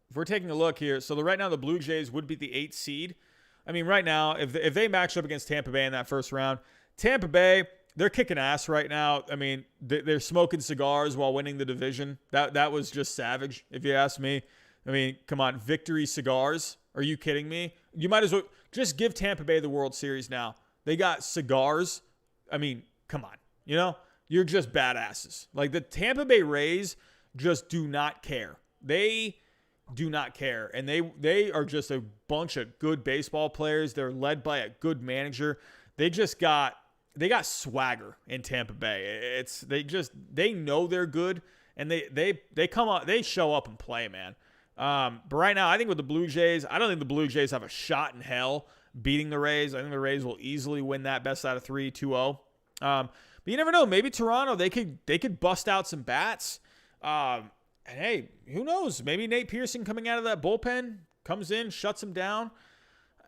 if we're taking a look here, so right now the Blue Jays would be the 8th seed. I mean, right now, if they match up against Tampa Bay in that first round, Tampa Bay, they're kicking ass right now. I mean, they're smoking cigars while winning the division. That was just savage, if you ask me. I mean, come on, victory cigars? Are you kidding me? You might as well just give Tampa Bay the World Series now. They got cigars. I mean, come on. You know, you're just badasses. Like the Tampa Bay Rays just do not care. They do not care. And they are just a bunch of good baseball players. They're led by a good manager. They got swagger in Tampa Bay. They know they're good, and they come out, they show up and play, man. But right now, I think with the Blue Jays, I don't think the Blue Jays have a shot in hell beating the Rays. I think the Rays will easily win that best out of 3, 2-0. But you never know. Maybe Toronto, they could bust out some bats. And hey, who knows? Maybe Nate Pearson coming out of that bullpen comes in, shuts him down.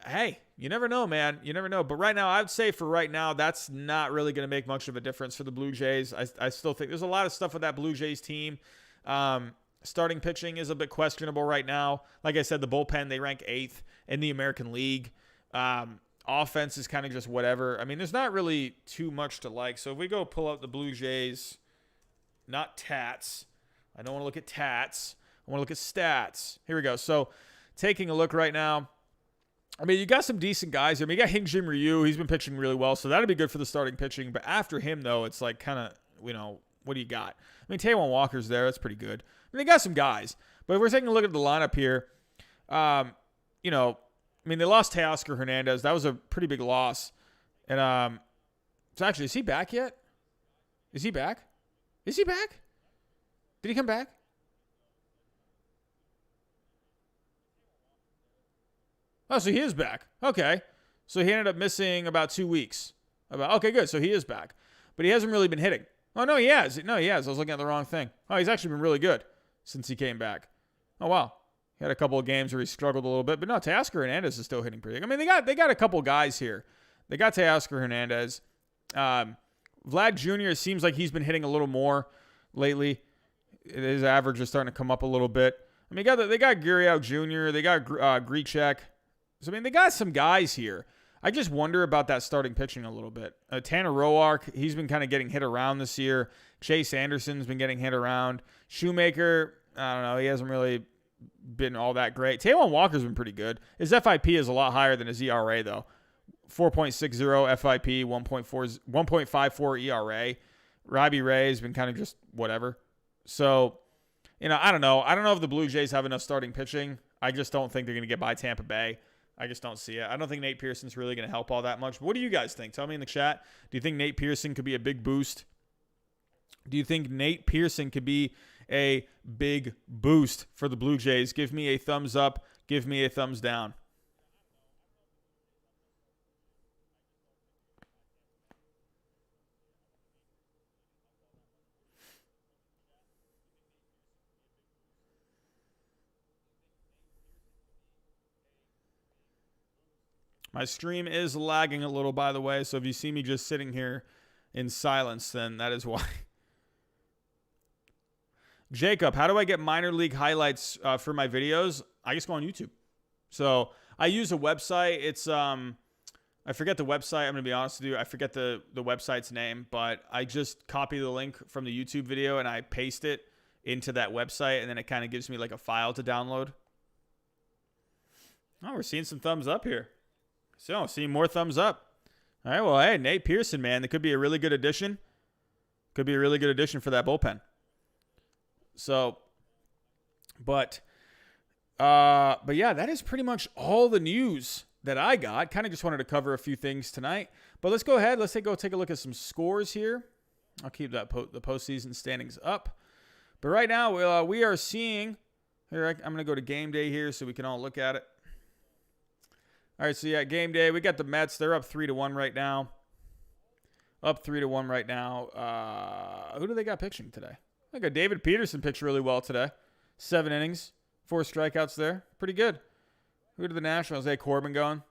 Hey, you never know, man. You never know. But right now, I'd say for right now, that's not really going to make much of a difference for the Blue Jays. I still think there's a lot of stuff with that Blue Jays team. Starting pitching is a bit questionable right now. Like I said, the bullpen, they rank 8th in the American League. Offense is kind of just whatever. I mean, there's not really too much to like. So if we go pull up the Blue Jays, not tats. I don't want to look at tats. I want to look at stats. Here we go. So taking a look right now. I mean, you got some decent guys here. I mean, you got Hyun-Jin Ryu. He's been pitching really well, so that'll be good for the starting pitching. But after him, though, it's like kind of, you know, what do you got? I mean, Taijuan Walker's there. That's pretty good. I mean, they got some guys. But if we're taking a look at the lineup here, you know, I mean, they lost Teoscar Hernandez. That was a pretty big loss. And so actually, is he back yet? Is he back? Is he back? Did he come back? Oh, so he is back. Okay. So he ended up missing about 2 weeks. Okay, good. So he is back. But he hasn't really been hitting. Oh, no, he has. No, he has. I was looking at the wrong thing. Oh, he's actually been really good since he came back. Oh, wow. He had a couple of games where he struggled a little bit. But no, Teoscar Hernandez is still hitting pretty good. I mean, they got a couple guys here. They got Teoscar Hernandez. Vlad Jr. seems like he's been hitting a little more lately. His average is starting to come up a little bit. I mean, they got Gurriel Jr., they got Grichuk. So, I mean, they got some guys here. I just wonder about that starting pitching a little bit. Tanner Roark, he's been kind of getting hit around this year. Chase Anderson's been getting hit around. Shoemaker, I don't know, he hasn't really been all that great. Taijuan Walker's been pretty good. His FIP is a lot higher than his ERA, though. 4.60 FIP, 1.54 ERA. Robbie Ray's been kind of just whatever. So, I don't know. I don't know if the Blue Jays have enough starting pitching. I just don't think they're going to get by Tampa Bay. I just don't see it. I don't think Nate Pearson's really going to help all that much. What do you guys think? Tell me in the chat. Do you think Nate Pearson could be a big boost? Do you think Nate Pearson could be a big boost for the Blue Jays? Give me a thumbs up. Give me a thumbs down. My stream is lagging a little, by the way, so if you see me just sitting here in silence, then that is why. Jacob, how do I get minor league highlights for my videos? I just go on YouTube. So I use a website. It's I forget the website. I'm going to be honest with you. I forget the website's name, but I just copy the link from the YouTube video and I paste it into that website, and then it kind of gives me like a file to download. Oh, we're seeing some thumbs up here. So, seeing more thumbs up. All right, well, hey, Nate Pearson, man, that could be a really good addition. Could be a really good addition for that bullpen. So, but yeah, that is pretty much all the news that I got. Kind of just wanted to cover a few things tonight. But let's go ahead. Let's go take a look at some scores here. I'll keep that the postseason standings up. But right now, we are seeing, here, I'm going to go to game day here so we can all look at it. All right, so yeah, game day. We got the Mets. They're up 3-1 right now. Up 3-1 right now. Who do they got pitching today? I think David Peterson pitched really well today. 7 innings, 4 strikeouts there. Pretty good. Who do the Nationals? Hey, Corbin going.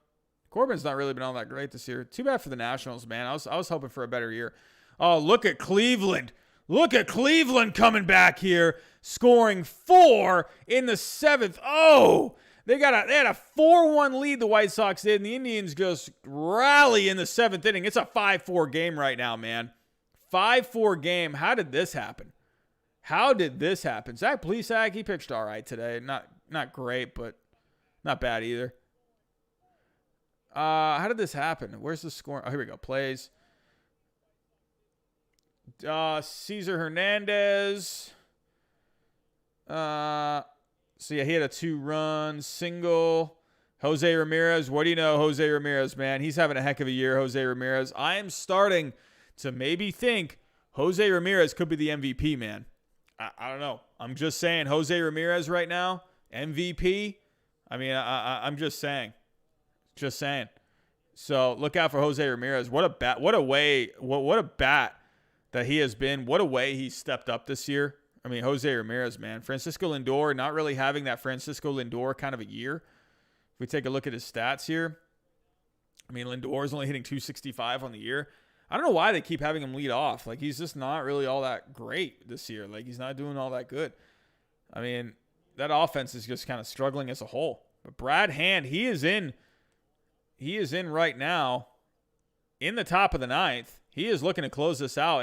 Corbin's not really been all that great this year. Too bad for the Nationals, man. I was hoping for a better year. Oh, look at Cleveland. Look at Cleveland coming back here, scoring 4 in the 7th. Oh, they had a 4-1 lead, the White Sox did, and the Indians just rally in the 7th inning. It's a 5-4 game right now, man. 5-4 game. How did this happen? How did this happen? Zach Plesac, he pitched all right today. Not great, but not bad either. How did this happen? Where's the score? Oh, here we go. Plays. Cesar Hernandez. So, yeah, he had a 2-run single. Jose Ramirez. What do you know, Jose Ramirez, man? He's having a heck of a year, Jose Ramirez. I am starting to maybe think Jose Ramirez could be the MVP, man. I don't know. I'm just saying, Jose Ramirez right now, MVP. I mean, I'm just saying. Just saying. So, look out for Jose Ramirez. What a bat. What a bat that he has been. What a way he stepped up this year. I mean, Jose Ramirez, man. Francisco Lindor, not really having that Francisco Lindor kind of a year. If we take a look at his stats here, I mean, Lindor is only hitting 265 on the year. I don't know why they keep having him lead off. Like, he's just not really all that great this year. Like, he's not doing all that good. I mean, that offense is just kind of struggling as a whole. But Brad Hand, he is in right now in the top of the 9th. He is looking to close this out.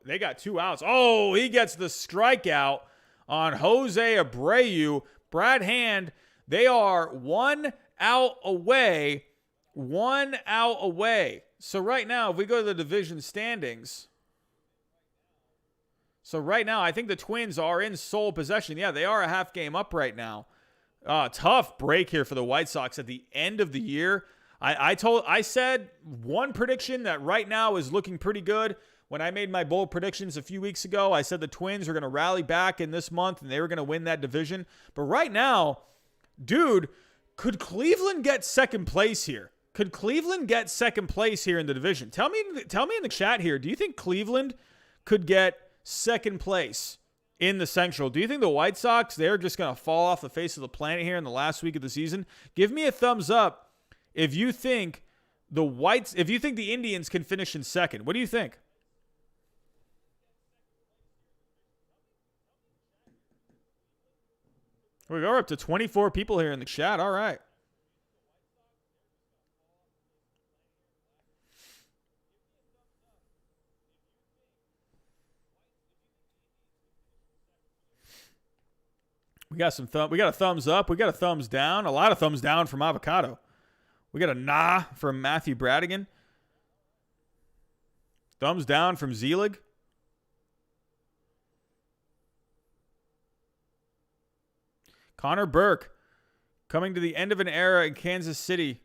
They got 2 outs. Oh, he gets the strikeout on Jose Abreu. Brad Hand, they are 1 out away. 1 out away. So right now, if we go to the division standings, so right now, I think the Twins are in sole possession. Yeah, they are a half game up right now. Tough break here for the White Sox at the end of the year. I said one prediction that right now is looking pretty good. When I made my bold predictions a few weeks ago, I said the Twins are going to rally back in this month and they were going to win that division. But right now, dude, could Cleveland get second place here? Could Cleveland get second place here in the division? Tell me in the chat here. Do you think Cleveland could get second place in the Central? Do you think the White Sox, they're just going to fall off the face of the planet here in the last week of the season? Give me a thumbs up if you think the Indians can finish in second. What do you think? We're up to 24 people here in the chat. All right. We got a thumbs up. We got a thumbs down. A lot of thumbs down from Avocado. We got a nah from Matthew Bradigan. Thumbs down from Zelig. Connor Burke, coming to the end of an era in Kansas City.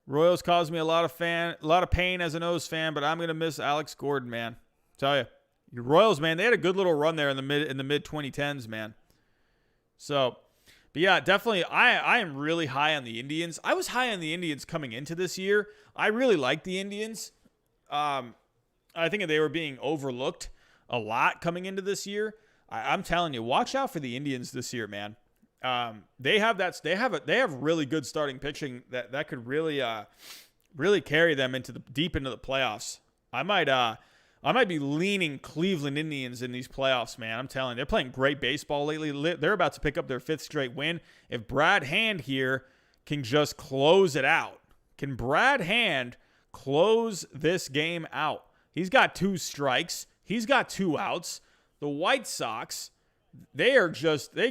Royals caused me a lot of pain as an O's fan, but I'm gonna miss Alex Gordon, man. Tell you, your Royals, man, they had a good little run there in the mid 2010s, man. So, but yeah, definitely, I am really high on the Indians. I was high on the Indians coming into this year. I really like the Indians. I think they were being overlooked a lot coming into this year. I'm telling you, watch out for the Indians this year, man. They have really good starting pitching that could really carry them deep into the playoffs. I might be leaning Cleveland Indians in these playoffs, man. I'm telling you, they're playing great baseball lately. They're about to pick up their 5th straight win. If Brad Hand here can just close it out, can Brad Hand close this game out? He's got 2 strikes. He's got 2 outs. The White Sox, they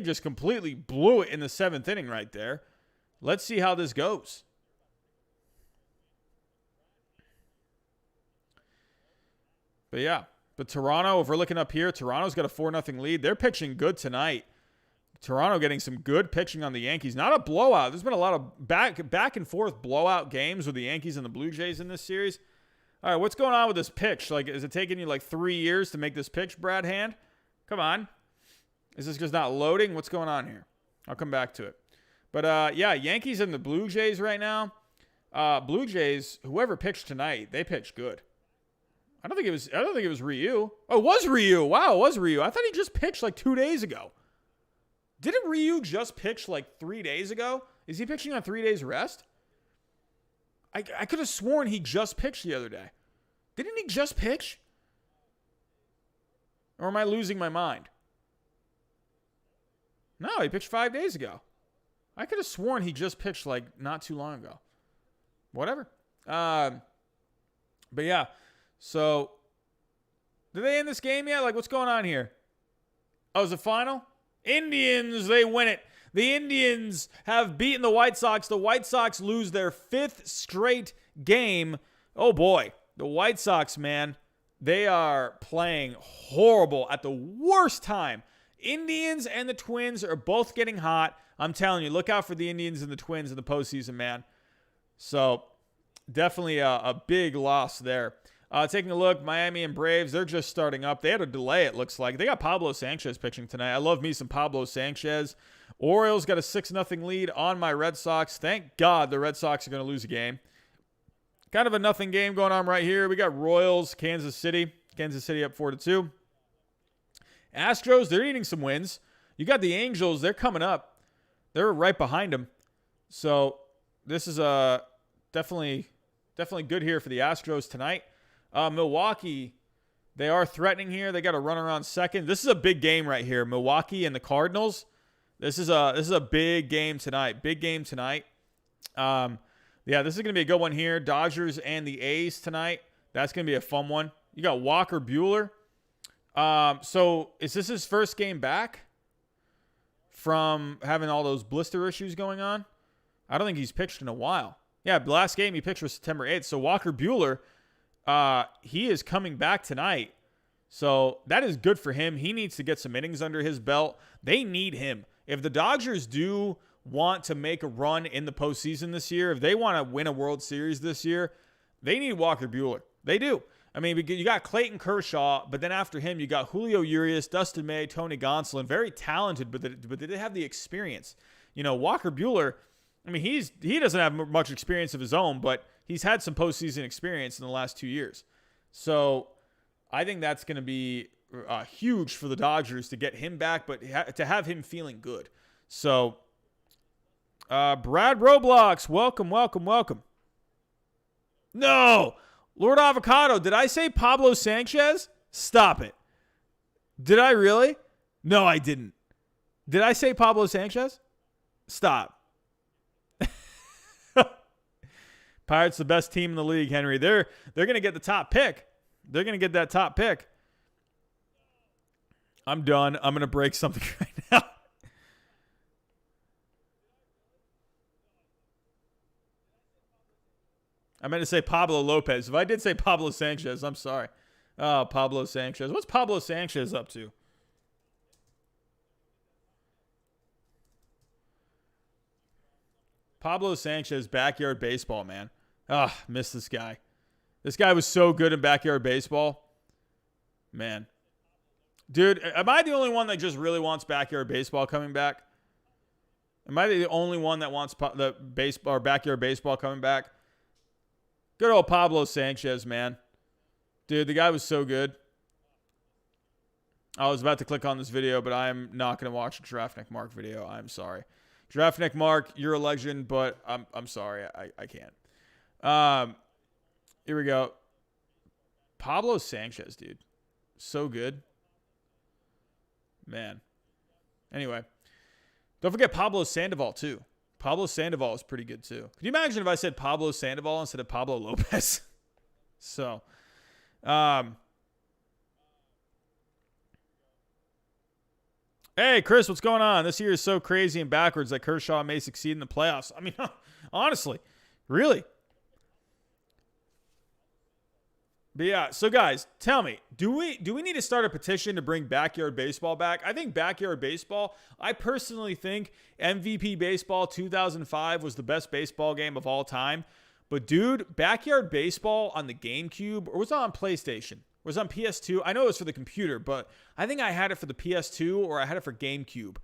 just completely blew it in the 7th inning right there. Let's see how this goes. But yeah, Toronto, if we're looking up here, Toronto's got a 4-0 lead. They're pitching good tonight. Toronto getting some good pitching on the Yankees. Not a blowout. There's been a lot of back and forth blowout games with the Yankees and the Blue Jays in this series. All right, what's going on with this pitch? Like, is it taking you like 3 years to make this pitch, Brad Hand? Come on. Is this just not loading? What's going on here? I'll come back to it. But yeah, Yankees and the Blue Jays right now. Blue Jays, whoever pitched tonight, they pitched good. I don't think it was Ryu. Oh, it was Ryu. Wow, it was Ryu. I thought he just pitched like 2 days ago. Didn't Ryu just pitch like 3 days ago? Is he pitching on 3 days rest? I could have sworn he just pitched the other day. Didn't he just pitch? Or am I losing my mind? No, he pitched 5 days ago. I could have sworn he just pitched like not too long ago. Whatever. But yeah. So, did they end this game yet? Like, what's going on here? Oh, is it final? Indians, they win it. The Indians have beaten the White Sox. The White Sox lose their 5th straight game. Oh, boy. The White Sox, man, they are playing horrible at the worst time. Indians and the Twins are both getting hot. I'm telling you, look out for the Indians and the Twins in the postseason, man. So, definitely a big loss there. Taking a look, Miami and Braves, they're just starting up. They had a delay, it looks like. They got Pablo Sanchez pitching tonight. I love me some Pablo Sanchez. Orioles got a 6-0 lead on my Red Sox. Thank God the Red Sox are going to lose a game. Kind of a nothing game going on right here. We got Royals, Kansas City. Kansas City up 4-2. Astros, they're eating some wins. You got the Angels, they're coming up. They're right behind them. So this is definitely good here for the Astros tonight. Milwaukee, they are threatening here. They got a runner on second. This is a big game right here. Milwaukee and the Cardinals. This is a big game tonight. Big game tonight. Yeah, this is going to be a good one here. Dodgers and the A's tonight. That's going to be a fun one. You got Walker Buehler. So is this his first game back from having all those blister issues going on? I don't think he's pitched in a while. Yeah, the last game he pitched was September 8th. So Walker Buehler, he is coming back tonight. So that is good for him. He needs to get some innings under his belt. They need him. If the Dodgers do want to make a run in the postseason this year, if they want to win a World Series this year, they need Walker Buehler. They do. I mean, you got Clayton Kershaw, but then after him, you got Julio Urias, Dustin May, Tony Gonsolin. Very talented, but they have the experience. You know, Walker Buehler, I mean, he doesn't have much experience of his own, but he's had some postseason experience in the last 2 years. So I think that's going to be huge for the Dodgers to get him back, but to have him feeling good. So Brad Roblox, welcome. No! Lord Avocado, did I say Pablo Sanchez? Stop it. Did I really? No, I didn't. Did I say Pablo Sanchez? Stop. Pirates the best team in the league, Henry. They're going to get the top pick. They're going to get that top pick. I'm done. I'm going to break something right now. I meant to say Pablo Lopez. If I did say Pablo Sanchez, I'm sorry. Oh, Pablo Sanchez. What's Pablo Sanchez up to? Pablo Sanchez, backyard baseball, man. Ah, miss this guy. This guy was so good in backyard baseball. Man. Dude, am I the only one that just really wants backyard baseball coming back? Am I the only one that wants the baseball or backyard baseball coming back? Good old Pablo Sanchez, man. Dude, the guy was so good. I was about to click on this video, but I'm not going to watch a Draftnik Mark video. I'm sorry. Draftnik Mark, you're a legend, but I'm sorry. I can't. Here we go. Pablo Sanchez, dude. So good. Man. Anyway. Don't forget Pablo Sandoval, too. Pablo Sandoval is pretty good, too. Could you imagine if I said Pablo Sandoval instead of Pablo Lopez? So, hey, Chris, what's going on? This year is so crazy and backwards that Kershaw may succeed in the playoffs. I mean, honestly, really. But yeah, so guys, tell me, do we need to start a petition to bring backyard baseball back? I think backyard baseball, I personally think MVP Baseball 2005 was the best baseball game of all time. But dude, backyard baseball on the GameCube, or was it on PlayStation? Was it on PS2? I know it was for the computer, but I think I had it for the PS2 or I had it for GameCube.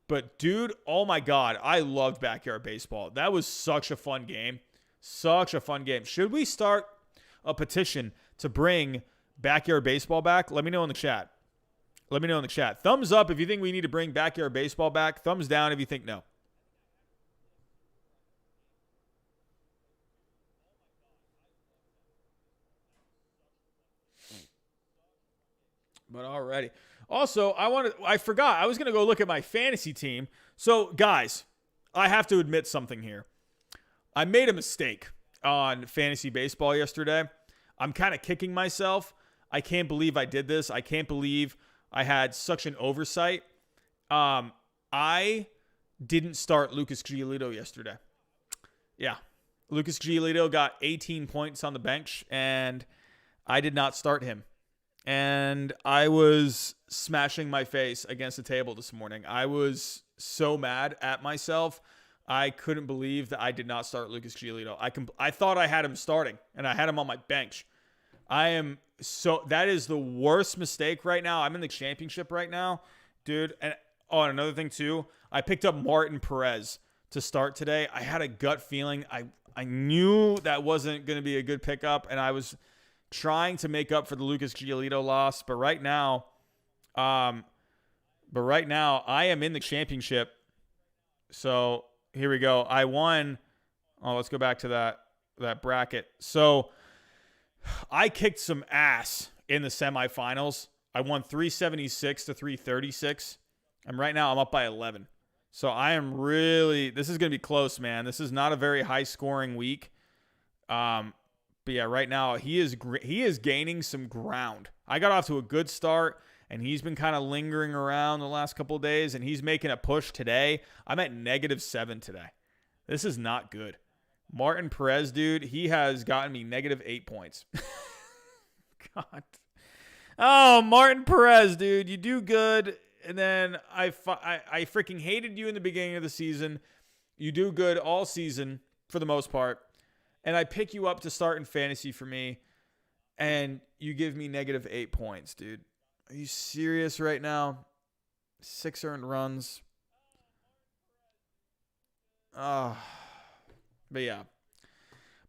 But dude, oh my God, I loved backyard baseball. That was such a fun game. Such a fun game. Should we start a petition to bring backyard baseball back? Let me know in the chat. Let me know in the chat. Thumbs up if you think we need to bring backyard baseball back. Thumbs down if you think no. But alrighty. Also, I forgot. I was going to go look at my fantasy team. So, guys, I have to admit something here. I made a mistake on fantasy baseball yesterday. I'm kind of kicking myself. I can't believe I did this. I can't believe I had such an oversight. I didn't start Lucas Giolito yesterday. Yeah. Lucas Giolito got 18 points on the bench, and I did not start him. And I was smashing my face against the table this morning. I was so mad at myself. I couldn't believe that I did not start Lucas Giolito. I thought I had him starting, and I had him on my bench. That is the worst mistake right now. I'm in the championship right now, dude. And another thing too, I picked up Martin Perez to start today. I had a gut feeling. I knew that wasn't going to be a good pickup, and I was trying to make up for the Lucas Giolito loss. But right now, I am in the championship. So here we go. I won. Oh, let's go back to that bracket. So I kicked some ass in the semifinals. I won 376 to 336. And right now I'm up by 11. So this is going to be close, man. This is not a very high scoring week. But yeah, right now he is gaining some ground. I got off to a good start, and he's been kind of lingering around the last couple of days, and he's making a push today. I'm at -7 today. This is not good. Martin Perez, dude, he has gotten me -8 points. God. Oh, Martin Perez, dude, you do good, and then I freaking hated you in the beginning of the season. You do good all season for the most part, and I pick you up to start in fantasy for me, and you give me -8 points, dude. Are you serious right now? 6 earned runs. But yeah,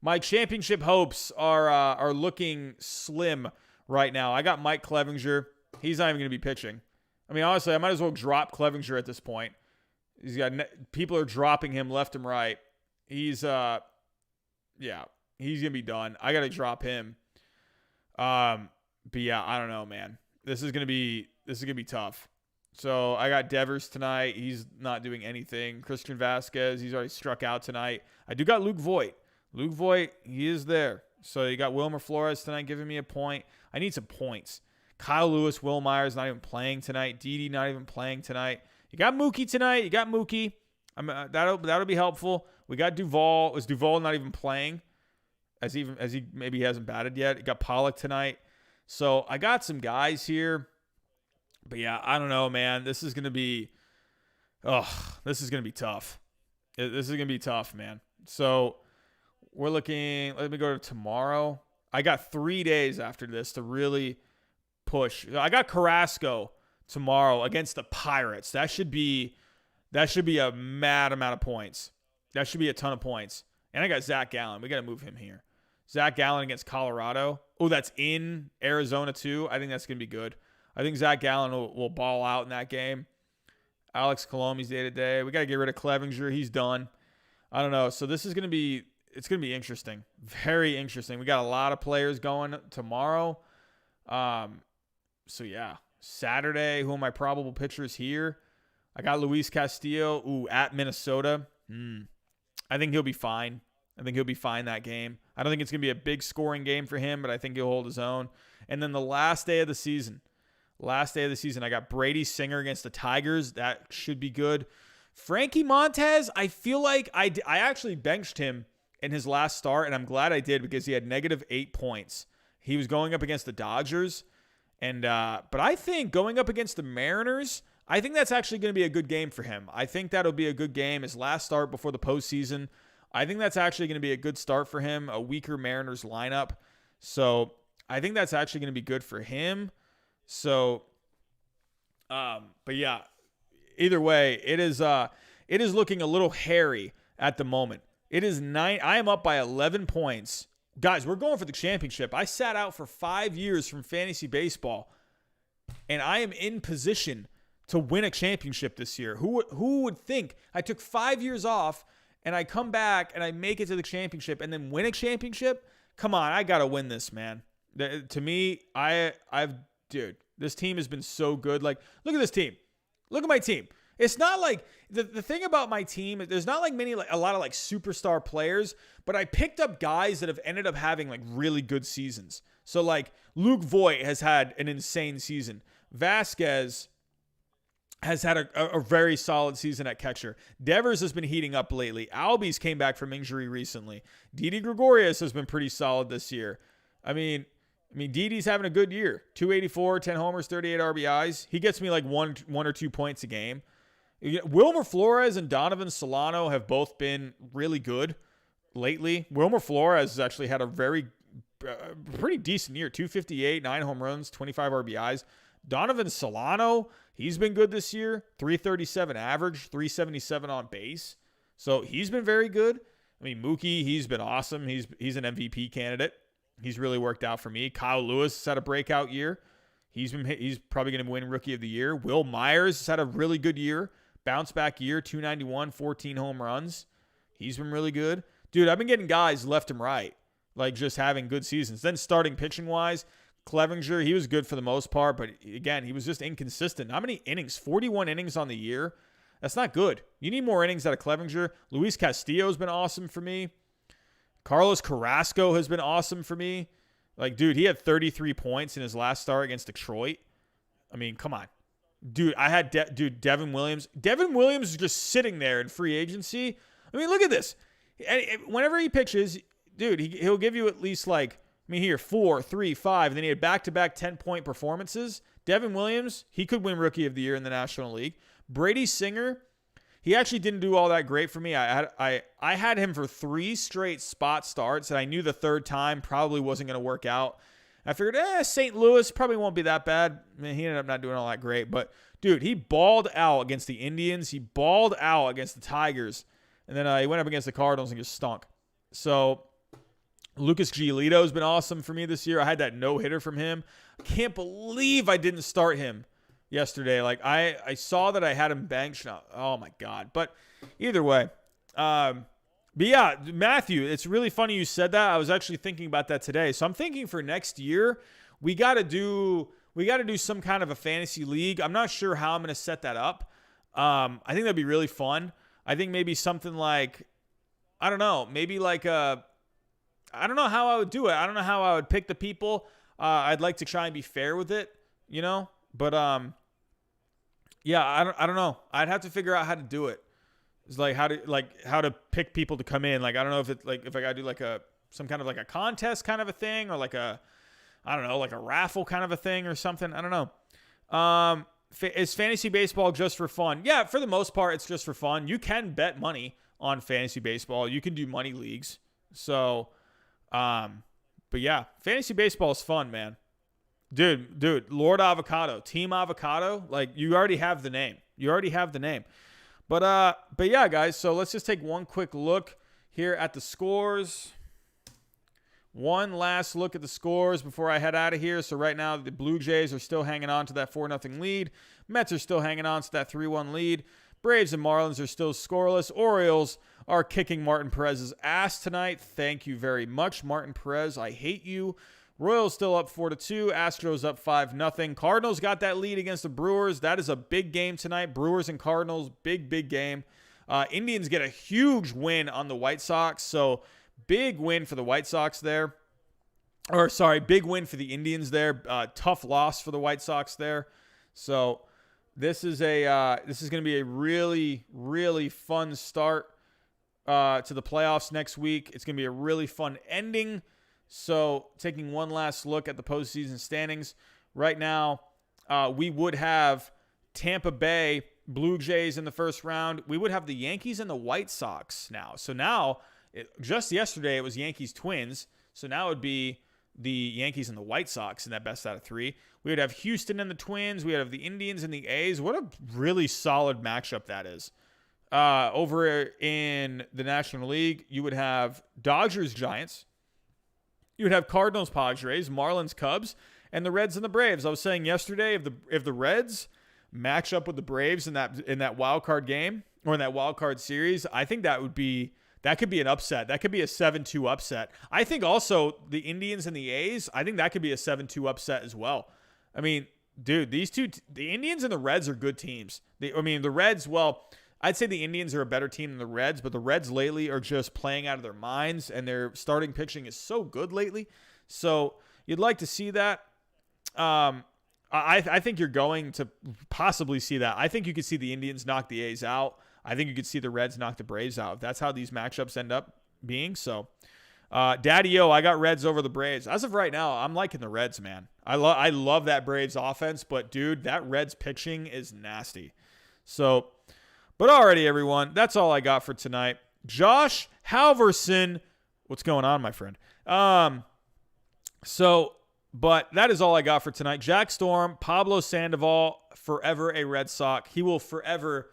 my championship hopes are looking slim right now. I got Mike Clevinger. He's not even going to be pitching. I mean, honestly, I might as well drop Clevinger at this point. People are dropping him left and right. He's gonna be done. I got to drop him. But yeah, I don't know, man. This is gonna be tough. So I got Devers tonight. He's not doing anything. Christian Vasquez, he's already struck out tonight. I do got Luke Voit. Luke Voit, he is there. So you got Wilmer Flores tonight giving me a point. I need some points. Kyle Lewis, Will Myers not even playing tonight. Didi not even playing tonight. You got Mookie tonight. You got Mookie. That'll be helpful. We got Duvall. Is Duvall not even playing? As he maybe hasn't batted yet. You got Pollock tonight. So I got some guys here. But yeah, I don't know, man. This is gonna be tough. This is gonna be tough, man. So we're looking. Let me go to tomorrow. I got 3 days after this to really push. I got Carrasco tomorrow against the Pirates. That should be a mad amount of points. That should be a ton of points. And I got Zach Gallen. We got to move him here. Zach Gallen against Colorado. Oh, that's in Arizona too. I think that's going to be good. I think Zach Gallen will ball out in that game. Alex Colombi's day-to-day. We got to get rid of Clevinger. He's done. I don't know. So this is going to be – it's going to be interesting. Very interesting. We got a lot of players going tomorrow. So, yeah. Saturday, who are my probable pitchers here? I got Luis Castillo, at Minnesota. I think he'll be fine. I think he'll be fine that game. I don't think it's going to be a big scoring game for him, but I think he'll hold his own. And then the last day of the season, I got Brady Singer against the Tigers. That should be good. Frankie Montez, I feel like I actually benched him in his last start, and I'm glad I did because he had -8 points. He was going up against the Dodgers. But I think going up against the Mariners, I think that's actually going to be a good game for him. I think that'll be a good game. His last start before the postseason. I think that's actually going to be a good start for him. A weaker Mariners lineup. So I think that's actually going to be good for him. So, but yeah, either way, it is looking a little hairy at the moment. It is 9. I am up by 11 points. Guys, we're going for the championship. I sat out for 5 years from fantasy baseball, and I am in position to win a championship this year. Who would think I took 5 years off and I come back and I make it to the championship and then win a championship? Come on, I got to win this, man. To me, dude, this team has been so good. Like, look at this team. Look at my team. It's not like the thing about my team, there's not like a lot of like superstar players, but I picked up guys that have ended up having like really good seasons. So like Luke Voit has had an insane season. Vasquez has had a very solid season at catcher. Devers has been heating up lately. Albies came back from injury recently. Didi Gregorius has been pretty solid this year. I mean, Didi's having a good year. 284, 10 homers, 38 RBIs. He gets me like one or 2 points a game. Wilmer Flores and Donovan Solano have both been really good lately. Wilmer Flores has actually had a pretty decent year. 258, 9 home runs, 25 RBIs. Donovan Solano, he's been good this year. 337 average, 377 on base. So he's been very good. I mean, Mookie, he's been awesome. He's an MVP candidate. He's really worked out for me. Kyle Lewis has had a breakout year. He's probably going to win Rookie of the Year. Will Myers has had a really good year. Bounce back year, 291, 14 home runs. He's been really good. Dude, I've been getting guys left and right, like just having good seasons. Then starting pitching-wise, Clevinger, he was good for the most part, but again, he was just inconsistent. How many innings? 41 innings on the year. That's not good. You need more innings out of Clevinger. Luis Castillo has been awesome for me. Carlos Carrasco has been awesome for me. Like, dude, he had 33 points in his last start against Detroit. I mean, come on. Dude, I had Devin Williams. Devin Williams is just sitting there in free agency. I mean, look at this. Whenever he pitches, dude, he'll give you at least like, 4, 3, 5, and then he had back-to-back 10-point performances. Devin Williams, he could win Rookie of the Year in the National League. Brady Singer, he actually didn't do all that great for me. I had him for 3 straight spot starts, and I knew the third time probably wasn't going to work out. I figured, St. Louis probably won't be that bad. He ended up not doing all that great. But, dude, he balled out against the Indians. He balled out against the Tigers. And then he went up against the Cardinals and just stunk. So, Lucas Giolito's been awesome for me this year. I had that no-hitter from him. I can't believe I didn't start him yesterday. Like, I saw that I had him benched. Oh, my God. But either way, but yeah, Matthew, it's really funny you said that. I was actually thinking about that today. So I'm thinking for next year, we got to do we got to do some kind of a fantasy league. I'm not sure how I'm going to set that up. I think that'd be really fun. I think maybe something like, I don't know, maybe like I don't know how I would do it. I don't know how I would pick the people. I'd like to try and be fair with it, but yeah, I don't know. I'd have to figure out how to do it. It's like how to pick people to come in. Like, I don't know if it's like, if I got to do like some kind of like a contest kind of a thing, or like I don't know, like a raffle kind of a thing or something. I don't know. Is fantasy baseball just for fun? Yeah, for the most part, it's just for fun. You can bet money on fantasy baseball. You can do money leagues. So, but yeah, fantasy baseball is fun, man. Dude, Lord Avocado, Team Avocado, like you already have the name. But yeah, guys, so let's just take one quick look here at the scores. One last look at the scores before I head out of here. So right now, the Blue Jays are still hanging on to that 4-0 lead. Mets are still hanging on to that 3-1 lead. Braves and Marlins are still scoreless. Orioles are kicking Martin Perez's ass tonight. Thank you very much, Martin Perez. I hate you. Royals still up 4-2. Astros up 5-0. Cardinals got that lead against the Brewers. That is a big game tonight. Brewers and Cardinals, big game. Indians get a huge win on the White Sox. So big win for the White Sox there. Or sorry, big win for the Indians there. Tough loss for the White Sox there. So this is going to be a really, really fun start to the playoffs next week. It's going to be a really fun ending. So taking one last look at the postseason standings. Right now, we would have Tampa Bay Blue Jays in the first round. We would have the Yankees and the White Sox now. So now, just yesterday, it was Yankees Twins. So now it would be the Yankees and the White Sox in that best out of three. We would have Houston and the Twins. We would have the Indians and the A's. What a really solid matchup that is. Over in the National League, you would have Dodgers Giants. You would have Cardinals Padres, Marlins Cubs, and the Reds and the Braves. I was saying yesterday, if the Reds match up with the Braves in that wild card game or in that wild card series, I think that could be an upset. That could be a 7-2 upset. I think also the Indians and the A's, I think that could be a 7-2 upset as well. I mean, dude, the Indians and the Reds are good teams. The Reds, well, I'd say the Indians are a better team than the Reds, but the Reds lately are just playing out of their minds, and their starting pitching is so good lately. So you'd like to see that. I think you're going to possibly see that. I think you could see the Indians knock the A's out. I think you could see the Reds knock the Braves out. That's how these matchups end up being. So, Daddy-O, I got Reds over the Braves. As of right now, I'm liking the Reds, man. I love that Braves offense, but, dude, that Reds pitching is nasty. So, but alrighty, everyone, that's all I got for tonight. Josh Halverson, what's going on, my friend? But that is all I got for tonight. Jack Storm, Pablo Sandoval, forever a Red Sox. He will forever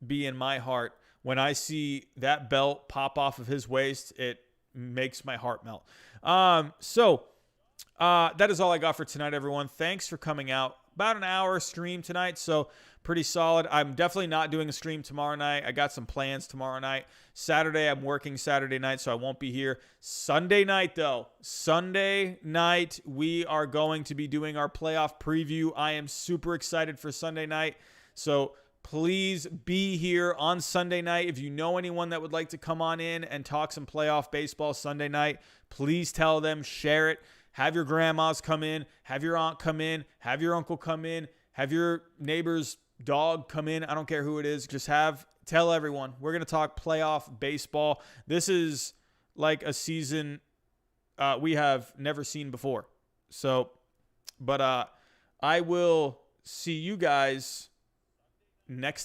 be in my heart. When I see that belt pop off of his waist, it makes my heart melt. That is all I got for tonight, everyone. Thanks for coming out. About an hour stream tonight, so pretty solid. I'm definitely not doing a stream tomorrow night. I got some plans tomorrow night. Saturday, I'm working Saturday night, so I won't be here. Sunday night, though. Sunday night, we are going to be doing our playoff preview. I am super excited for Sunday night. So please be here on Sunday night. If you know anyone that would like to come on in and talk some playoff baseball Sunday night, please tell them, share it. Have your grandmas come in. Have your aunt come in. Have your uncle come in. Have your neighbor's dog come in. I don't care who it is. Just tell everyone. We're going to talk playoff baseball. This is like a season we have never seen before. So, but I will see you guys next